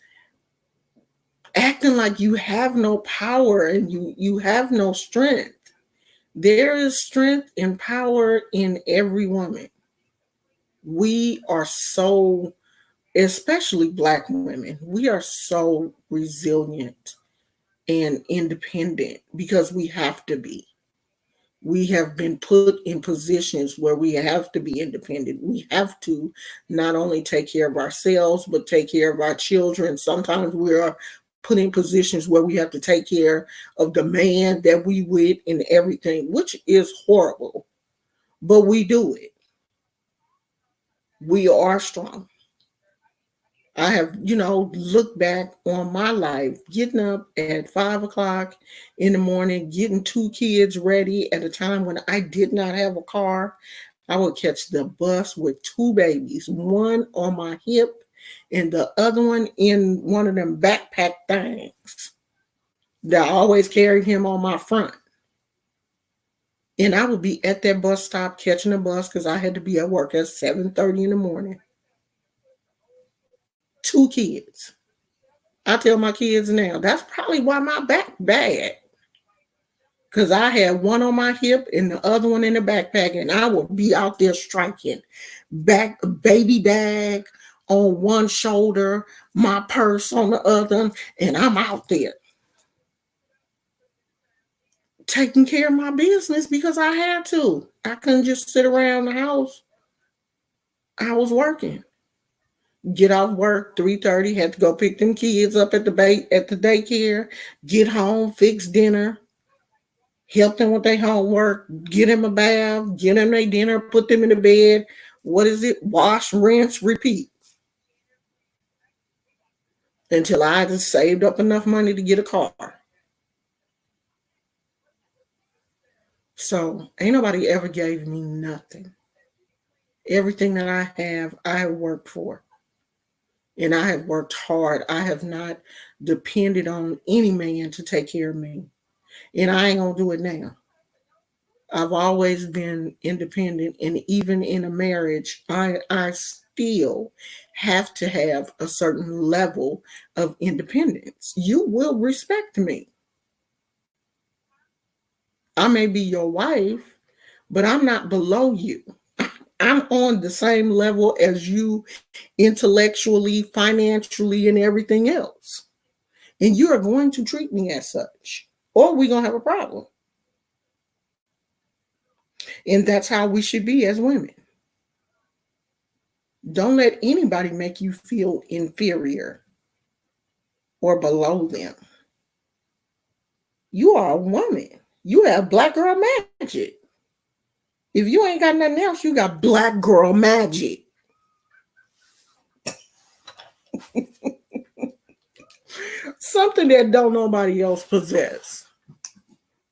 acting like you have no power and you have no strength. There is strength and power in every woman. We are so, especially Black women, we are so resilient and independent because we have to be. We have been put in positions where we have to be independent. We have to not only take care of ourselves, but take care of our children. Sometimes we are put in positions where we have to take care of the man that we with and everything, which is horrible, but we do it. We are strong. I have, looked back on my life, getting up at 5 o'clock in the morning, getting two kids ready at a time when I did not have a car. I would catch the bus with two babies, one on my hip and the other one in one of them backpack things that I always carried him on my front. And I would be at that bus stop catching a bus because I had to be at work at 7:30 in the morning. Two kids. I tell my kids now, that's probably why my back bad. Because I had one on my hip and the other one in the backpack, and I would be out there striking. Baby bag on one shoulder, my purse on the other, and I'm out there taking care of my business because I had to. I couldn't just sit around the house. I was working. Get off work 3:30, had to go pick them kids up at the daycare, get home, fix dinner, help them with their homework, get them a bath, get them their dinner, put them in the bed. What is it? Wash, rinse, repeat. Until I just saved up enough money to get a car. So ain't nobody ever gave me nothing. Everything that I have worked for. And I have worked hard. I have not depended on any man to take care of me. And I ain't gonna do it now. I've always been independent, and even in a marriage, I still have to have a certain level of independence. You will respect me. I may be your wife, but I'm not below you. I'm on the same level as you intellectually, financially, and everything else. And you are going to treat me as such, or we're going to have a problem. And that's how we should be as women. Don't let anybody make you feel inferior or below them. You are a woman. You have black girl magic. If you ain't got nothing else, you got black girl magic. Something that don't nobody else possess.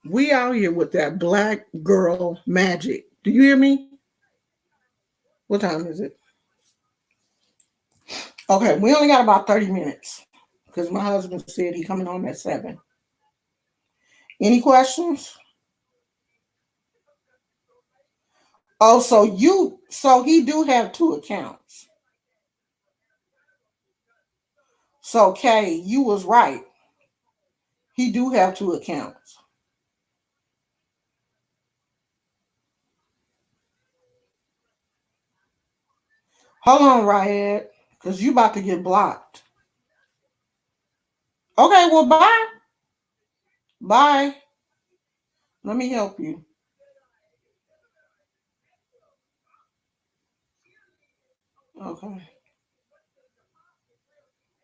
We out here with that black girl magic. Do you hear me? What time is it? Okay, we only got about 30 minutes because my husband said he coming home at 7. Any questions? Oh, so he do have two accounts. So Kay, you was right. He do have two accounts. Hold on, Riot, because you about to get blocked. Okay, well, bye. Bye. Let me help you. Okay.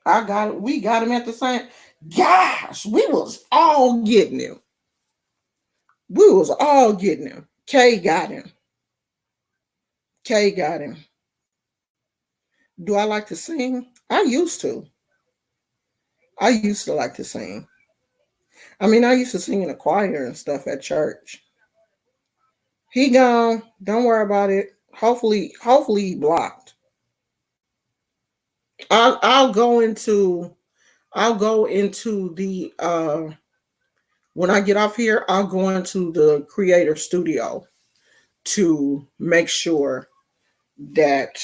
I got it. We got him at the same. Gosh, we was all getting him. We was all getting him. Kay got him. Kay got him. Do I like to sing? I used to. I used to like to sing. I mean, I used to sing in a choir and stuff at church. He gone. Don't worry about it. Hopefully he blocked. I'll go into the when I get off here, I'll go into the creator studio to make sure that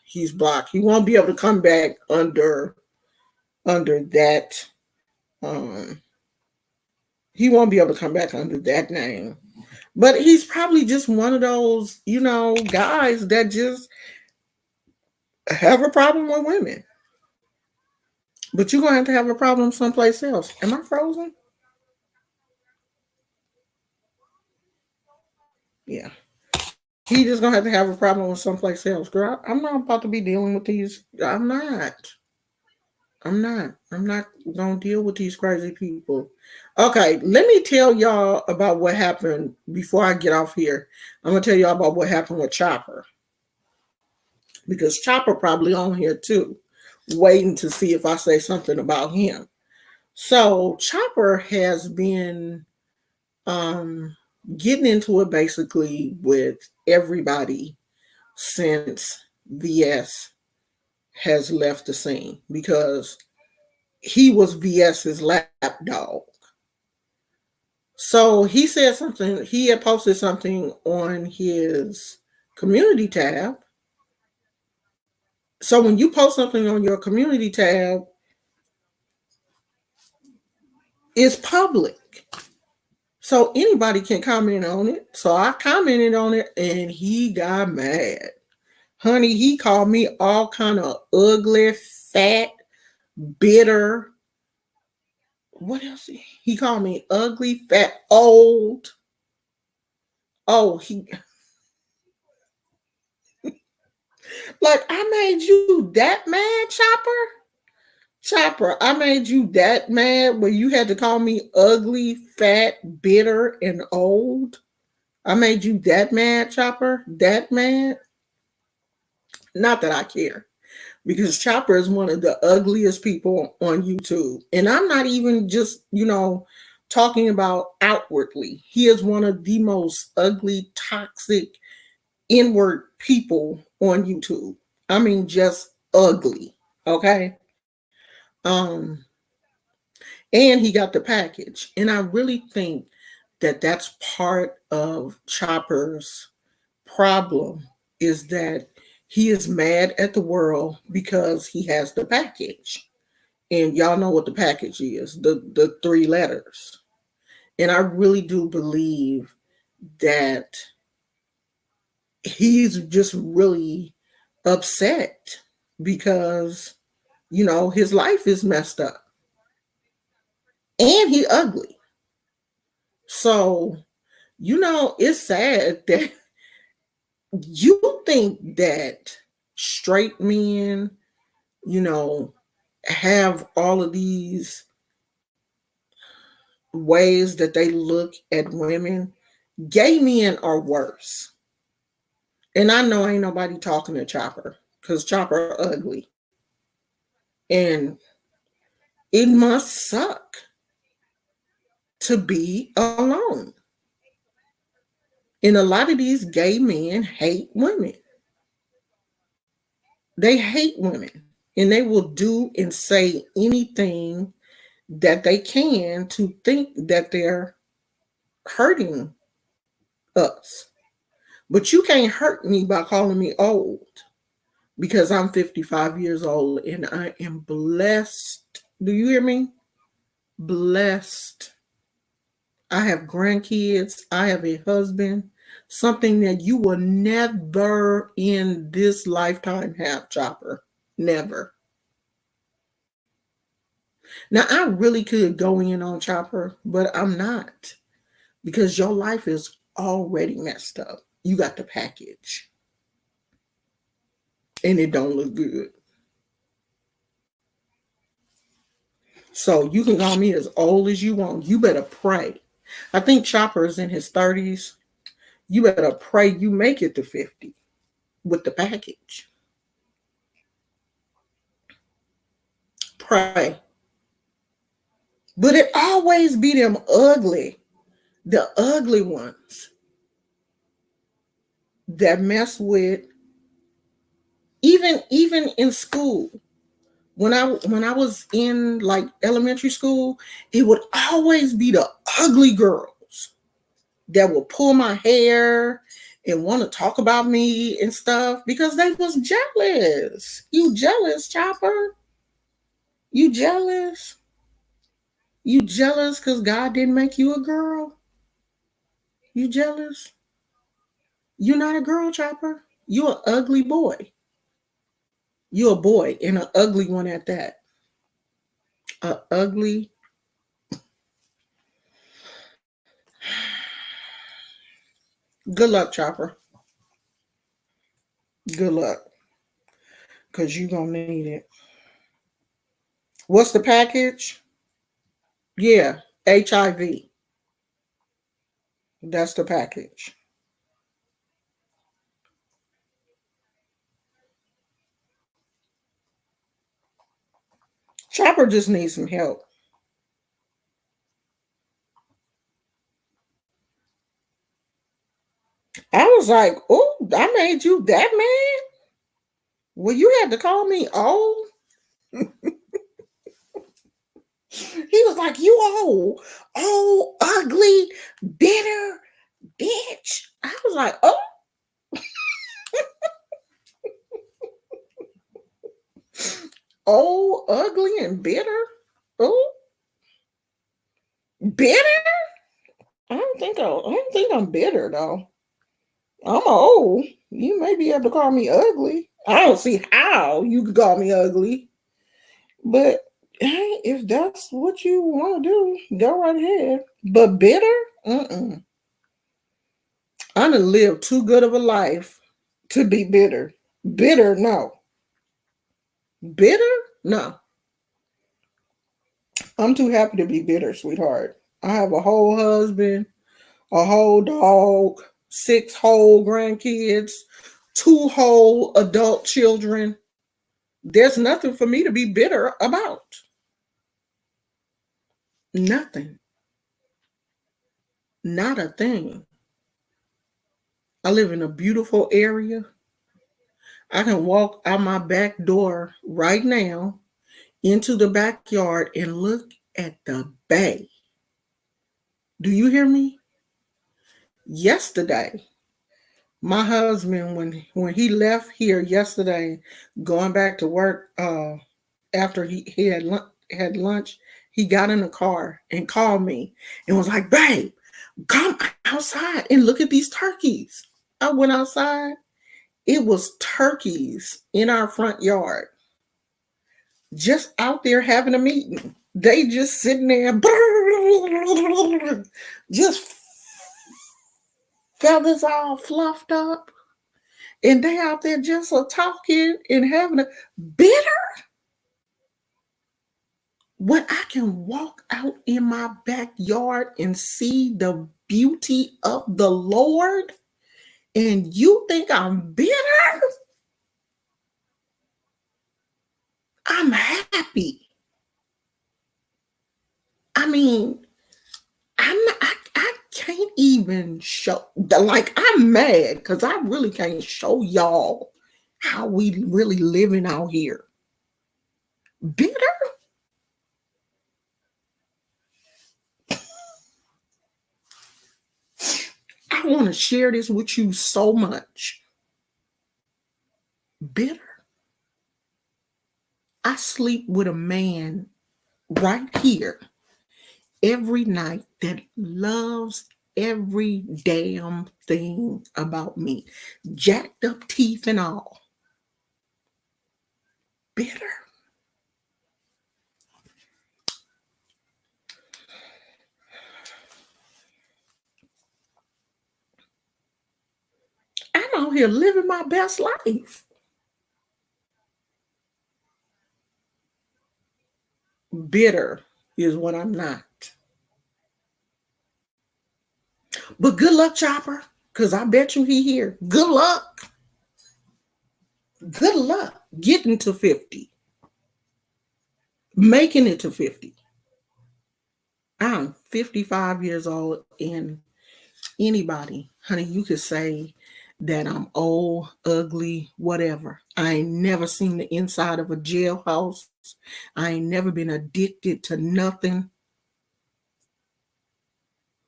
he's blocked. He won't be able to come back under that um he won't be able to come back under that name. But he's probably just one of those, guys that just have a problem with women. But you're gonna have a problem someplace else. Am I frozen? Yeah. He just gonna have a problem with someplace else. Girl, I'm not about to be dealing with these. I'm not. I'm not gonna deal with these crazy people. Okay, let me tell y'all about what happened before I get off here. I'm gonna tell y'all about what happened with Chopper. Because Chopper probably on here too, waiting to see if I say something about him. So Chopper has been um getting into it basically with everybody since VS has left the scene because he was VS's lapdog. So he said something, he had posted something on his community tab. So when you post something on your community tab, it's public. So anybody can comment on it. So I commented on it and he got mad. Honey, he called me all kind of ugly, fat, bitter. What else? He called me ugly, fat, old. Oh, he like I made you that mad, Chopper? Chopper, I made you that mad where you had to call me ugly, fat, bitter, and old? I made you that mad, Chopper? That mad? Not that I care. Because Chopper is one of the ugliest people on YouTube. And I'm not even just, talking about outwardly. He is one of the most ugly, toxic, inward people on YouTube. I mean, just ugly. Okay. Um, and he got the package. And I really think that that's part of Chopper's problem is that he is mad at the world because he has the package. And y'all know what the package is, the three letters. And I really do believe that he's just really upset because, his life is messed up. And he ugly. So, it's sad that you think that straight men, you know, have all of these ways that they look at women. Gay men are worse. And I know ain't nobody talking to Chopper because Chopper ugly. And it must suck to be alone. And a lot of these gay men hate women. They hate women. And they will do and say anything that they can to think that they're hurting us. But you can't hurt me by calling me old because I'm 55 years old and I am blessed. Do you hear me? Blessed. I have grandkids. I have a husband. Something that you will never in this lifetime have, Chopper. Never. Now, I really could go in on Chopper, but I'm not because your life is already messed up. You got the package and it don't look good. So you can call me as old as you want. You better pray. I think Chopper is in his 30s. You better pray you make it to 50 with the package. Pray. But it always be them ugly, the ugly ones that mess with even in school. When I was in like elementary school, it would always be the ugly girls that would pull my hair and want to talk about me and stuff because they was jealous. You jealous, Chopper? You jealous? You jealous because God didn't make you a girl? You jealous? You're not a girl, Chopper. You're an ugly boy. You're a boy and an ugly one at that. A ugly. Good luck, Chopper. Good luck. Because you're going to need it. What's the package? Yeah, HIV. That's the package. Chopper just needs some help. I was like, oh, I made you that man? Well, you had to call me old? He was like, you old, ugly, bitter, bitch. I was like, oh, old, ugly, and bitter? Oh, bitter? I don't think I'm bitter though. I'm old. You may be able to call me ugly. I don't see how you could call me ugly. But hey, if that's what you want to do, go right ahead. But bitter? Mm-mm. I done lived too good of a life to be bitter. Bitter? No. Bitter? No. I'm too happy to be bitter, sweetheart. I have a whole husband, a whole dog, 6 whole grandkids, 2 whole adult children. There's nothing for me to be bitter about. Nothing. Not a thing. I live in a beautiful area. I can walk out my back door right now into the backyard and look at the bay. Do you hear me? Yesterday, my husband, when he left here yesterday, going back to work after he had lunch, he got in the car and called me and was like, babe, come outside and look at these turkeys. I went outside. It was turkeys in our front yard, just out there having a meeting. They just sitting there, just feathers all fluffed up. And they out there just talking and having a bitter. When I can walk out in my backyard and see the beauty of the Lord, and you think I'm bitter? I'm happy. I mean, I can't even show, like, I'm mad because I really can't show y'all how we really living out here. Bitter? I want to share this with you so much. Bitter. I sleep with a man right here every night that loves every damn thing about me, jacked up teeth and all. Bitter. I'm out here living my best life. Bitter is what I'm not. But good luck, Chopper, because I bet you he here. Good luck. Good luck getting to 50, making it to 50. I'm 55 years old, and anybody, honey, you could say that I'm old, ugly, whatever. I ain't never seen the inside of a jailhouse. I ain't never been addicted to nothing.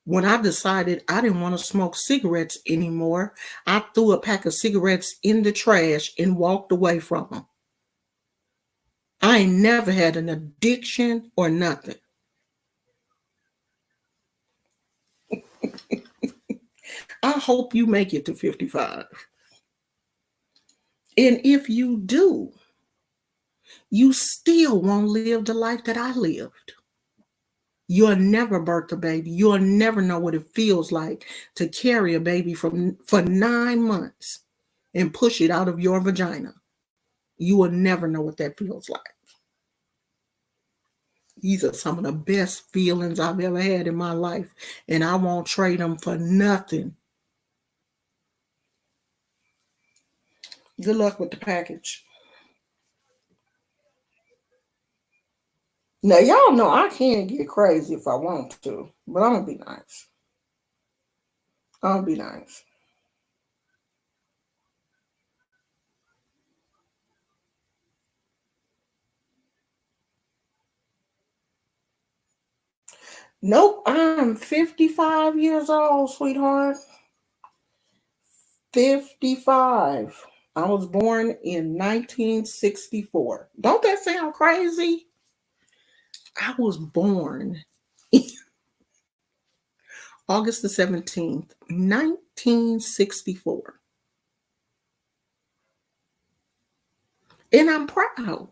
When I decided I didn't want to smoke cigarettes anymore, I threw a pack of cigarettes in the trash and walked away from them. I ain't never had an addiction or nothing. I hope you make it to 55. And if you do, you still won't live the life that I lived. You'll never birth a baby. You'll never know what it feels like to carry a baby for 9 months and push it out of your vagina. You will never know what that feels like. These are some of the best feelings I've ever had in my life, and I won't trade them for nothing. Good luck with the package. Now, y'all know I can get crazy if I want to, but I'm going to be nice. I'm going to be nice. Nope, I'm 55 years old, sweetheart. 55. I was born in 1964. Don't that sound crazy? I was born August the 17th, 1964. And I'm proud.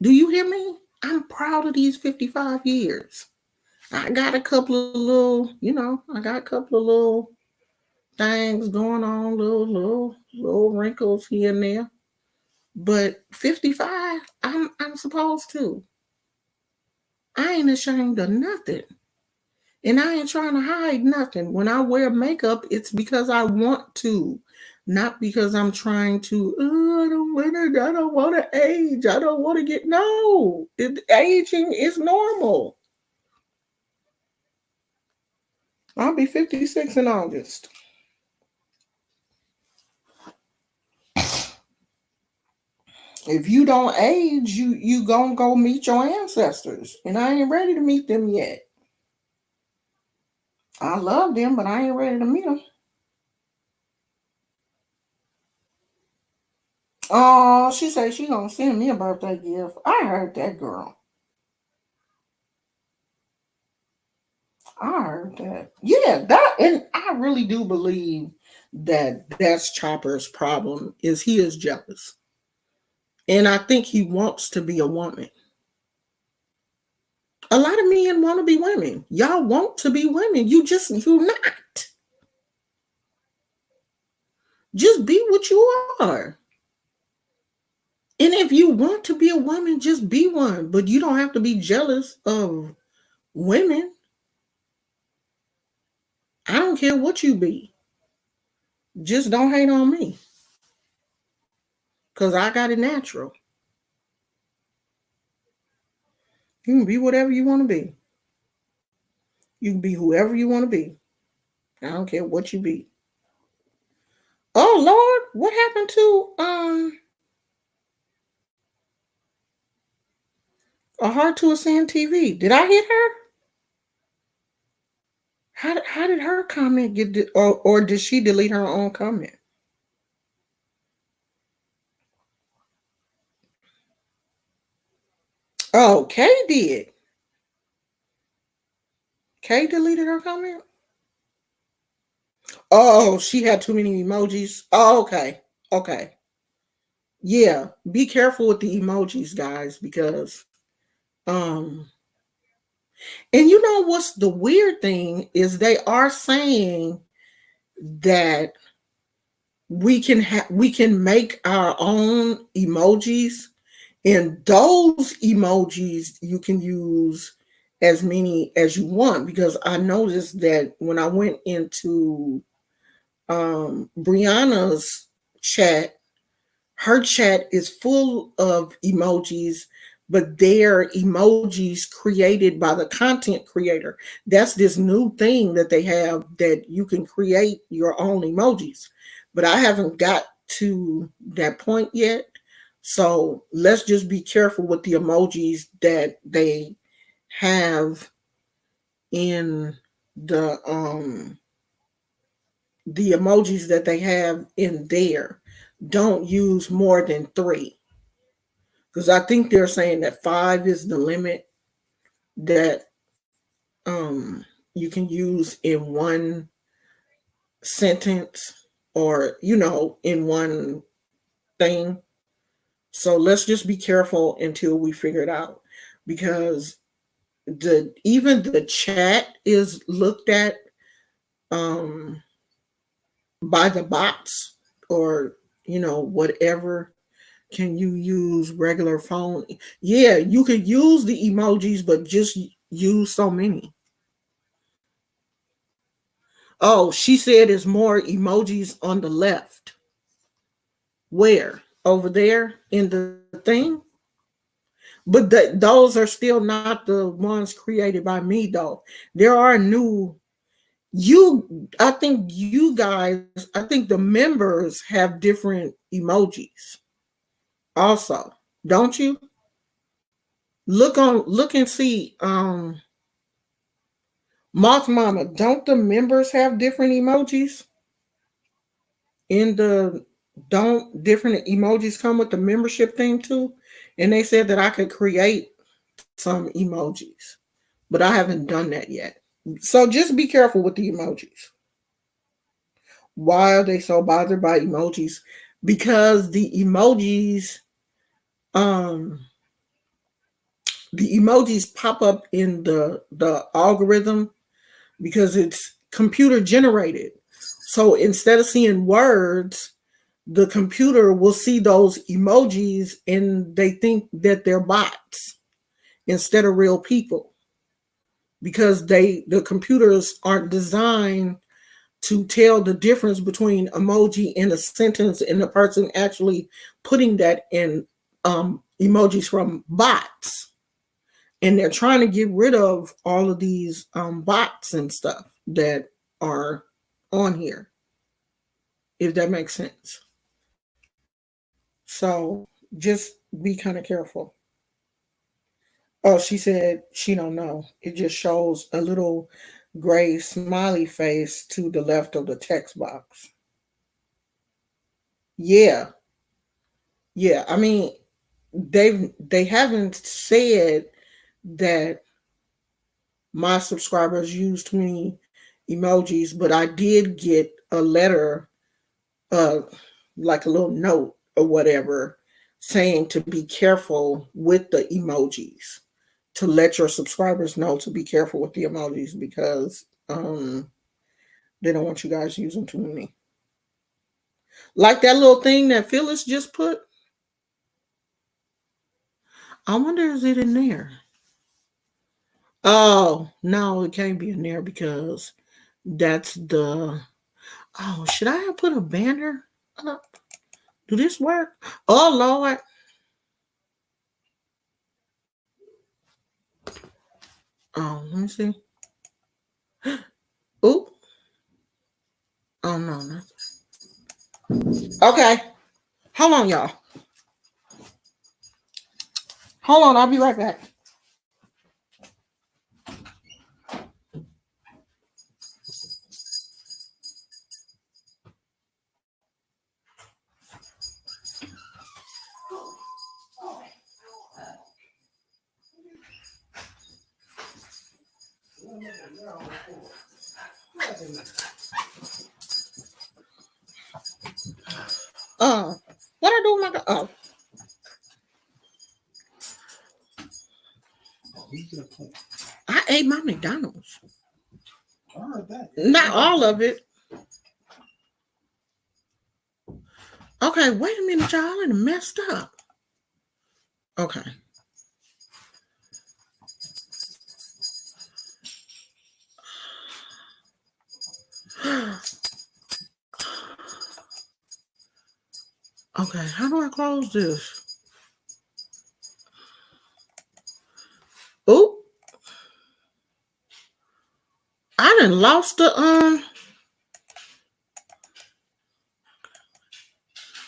Do you hear me? I'm proud of these 55 years. I got a couple of little, I got a couple of little things going on, little wrinkles here and there. But 55, I'm supposed to. I ain't ashamed of nothing. And I ain't trying to hide nothing. When I wear makeup, it's because I want to, not because I'm trying to, I don't want to age. I don't want to get, no. Aging is normal. I'll be 56 in August. If you don't age, you gonna go meet your ancestors. And I ain't ready to meet them yet. I love them, but I ain't ready to meet them. Oh, she said she gonna send me a birthday gift. I heard that, girl. I heard that. Yeah, that, and I really do believe that that's Chopper's problem. Is he is jealous, and I think he wants to be a woman. A lot of men want to be women. Y'all want to be women. You're not. Just be what you are. And if you want to be a woman, just be one. But you don't have to be jealous of women. I don't care what you be. Just don't hate on me. Because I got it natural. You can be whatever you want to be. You can be whoever you want to be. I don't care what you be. Oh Lord, what happened to a Hard to Ascend TV? Did I hit her? How did her comment or did she delete her own comment? Oh, Kay did. Kay deleted her comment. Oh, she had too many emojis. Oh, okay. Okay. Yeah, be careful with the emojis, guys, because um and you know what's the weird thing is they are saying that we can make our own emojis, and those emojis you can use as many as you want, because I noticed that when I went into Brianna's chat, her chat is full of emojis, but they're emojis created by the content creator. That's this new thing that they have, that you can create your own emojis. But I haven't got to that point yet. So let's just be careful with the emojis that they have in the the emojis that they have in there. Don't use more than 3, because I think they're saying that 5 is the limit that you can use in one sentence, or in one thing. So let's just be careful until we figure it out, because the even the chat is looked at um by the bots, or whatever. Can you use regular phone? Yeah, you could use the emojis, but just use so many. Oh, she said it's more emojis on the left. Where? Over there in the thing? But those are still not the ones created by me, though. There are new. I think you guys, I think the members have different emojis also, don't you? Look and see. Moth Mama, don't the members have different emojis? In the Don't different emojis come with the membership thing too? And they said that I could create some emojis, but I haven't done that yet. So just be careful with the emojis. Why are they so bothered by emojis? Because um the emojis pop up in the algorithm, because it's computer generated. So instead of seeing words, the computer will see those emojis and they think that they're bots instead of real people, because the computers aren't designed to tell the difference between emoji in a sentence and the person actually putting that in emojis from bots. And they're trying to get rid of all of these bots and stuff that are on here, if that makes sense. So just be kind of careful. Oh, she said she don't know. It just shows a little gray smiley face to the left of the text box. Yeah. Yeah. I mean, they haven't said that my subscribers use too many emojis, but I did get a letter, uh, like a little note or whatever, saying to be careful with the emojis, to let your subscribers know to be careful with the emojis, because they don't want you guys using too many. Like that little thing that Phyllis just put. I wonder, is it in there? Oh no, it can't be in there, because that's the. Oh, should I have put a banner up? Do this work? Oh Lord. Oh, let me see. Oop. Oh no, nothing. Okay. Hold on, y'all. Hold on, I'll be right back. What I do with my I ate my McDonald's. I heard that. Not all of it. Okay, wait a minute, y'all. I done messed up. Okay. Okay, how do I close this? Oh, I done lost the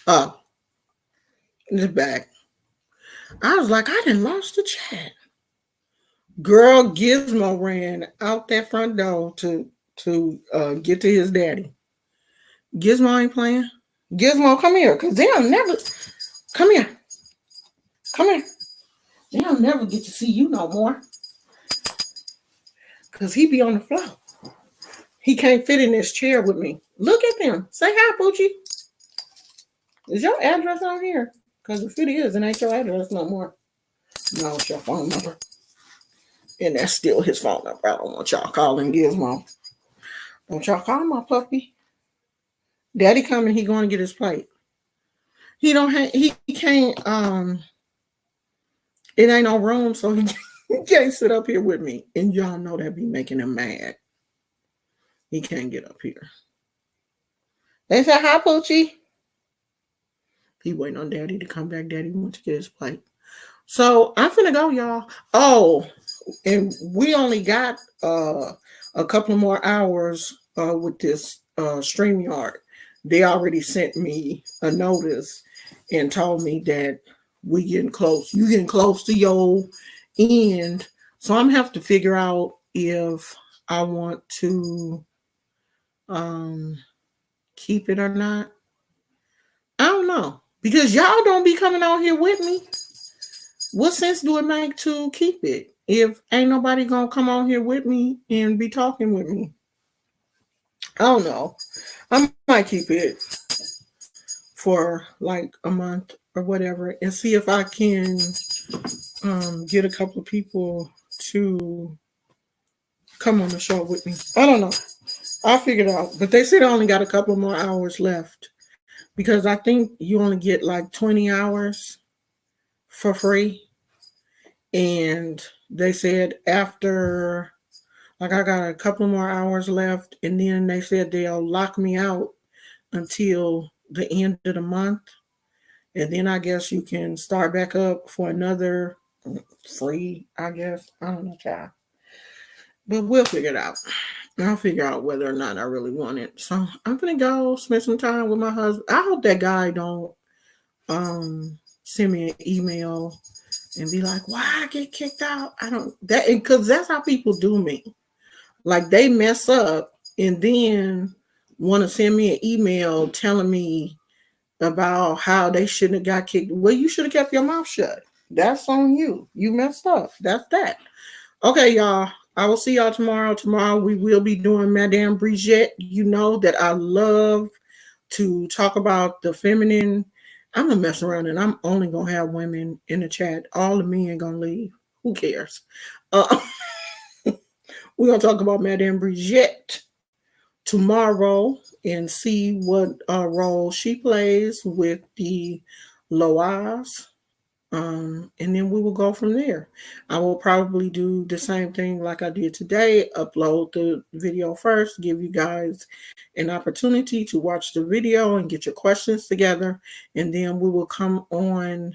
oh, it's back. I was like, I done lost the chat. Girl, Gizmo ran out that front door to get to his daddy. Gizmo ain't playing. Gizmo, come here, cause they'll never come here. Come here. They'll never get to see you no more. Cause he be on the floor. He can't fit in this chair with me. Look at them. Say hi, Poochie. Is your address on here? Because if it is, it ain't your address no more. No, it's your phone number. And that's still his phone number. I don't want y'all calling Gizmo. Don't y'all call my puppy. Daddy coming, he going to get his plate. He don't have, he can't, it ain't no room, so he can't sit up here with me. And y'all know that be making him mad. He can't get up here. They said, hi, Poochie. He waiting on Daddy to come back. Daddy went to get his plate. So I'm finna go, y'all. Oh, and we only got a couple more hours with this StreamYard. They already sent me a notice and told me that we getting close. You getting close to your end. So I'm have to figure out if I want to keep it or not. I don't know. Because y'all don't be coming out here with me. What sense do it make to keep it if ain't nobody gonna come on here with me and be talking with me? I don't know. I might keep it for like a month or whatever and see if I can get a couple of people to come on the show with me. I don't know. I'll figure it out. But they said I only got a couple more hours left because I think you only get like 20 hours for free. And they said after, like I got a couple more hours left, and then they said they'll lock me out until the end of the month. And then I guess you can start back up for another free, I guess. I don't know, child. But we'll figure it out. I'll figure out whether or not I really want it. So I'm gonna go spend some time with my husband. I hope that guy don't send me an email and be like, why I get kicked out? I don't that because that's how people do me. Like they mess up and then want to send me an email telling me about how they shouldn't have got kicked. Well, you should have kept your mouth shut. That's on you. You messed up. That's that. Okay, y'all. I will see y'all tomorrow. Tomorrow we will be doing Madame Brigitte. You know that I love to talk about the feminine. I'm gonna mess around and I'm only gonna have women in the chat. All the men gonna leave. Who cares? We're gonna talk about Madame Brigitte tomorrow and see what role she plays with the Loas. And then we will go from there. I will probably do the same thing like I did today, upload the video first, give you guys an opportunity to watch the video and get your questions together, and then we will come on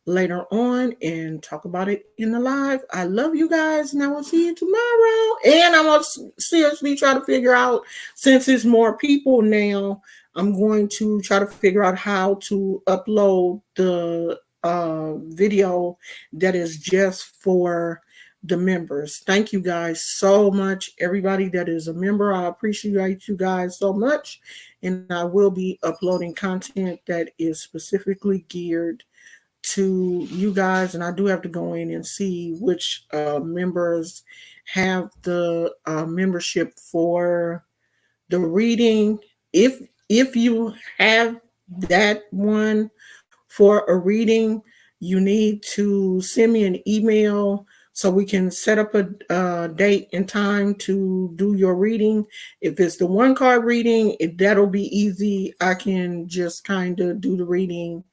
later on and talk about it in the live. I love you guys, and I will see you tomorrow. And I'm going to seriously try to figure out, since it's more people now, I'm going to try to figure out how to upload the video that is just for the members. Thank you guys so much. Everybody that is a member, I appreciate you guys so much. And I will be uploading content that is specifically geared to you guys, and I do have to go in and see which members have the membership for the reading. If you have that one for a reading, you need to send me an email so we can set up a date and time to do your reading. If it's the one card reading, that'll be easy. I can just kind of do the reading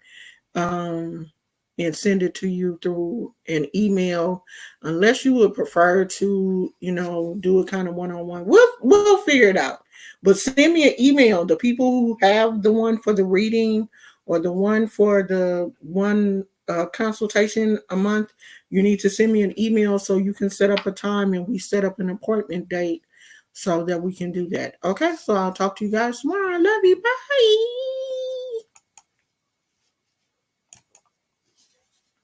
um, and send it to you through an email, unless you would prefer to, do it kind of one-on-one. We'll figure it out. But send me an email. The people who have the one for the reading or the one for the one consultation a month, you need to send me an email so you can set up a time and we set up an appointment date so that we can do that. Okay, so I'll talk to you guys tomorrow. I love you. Bye.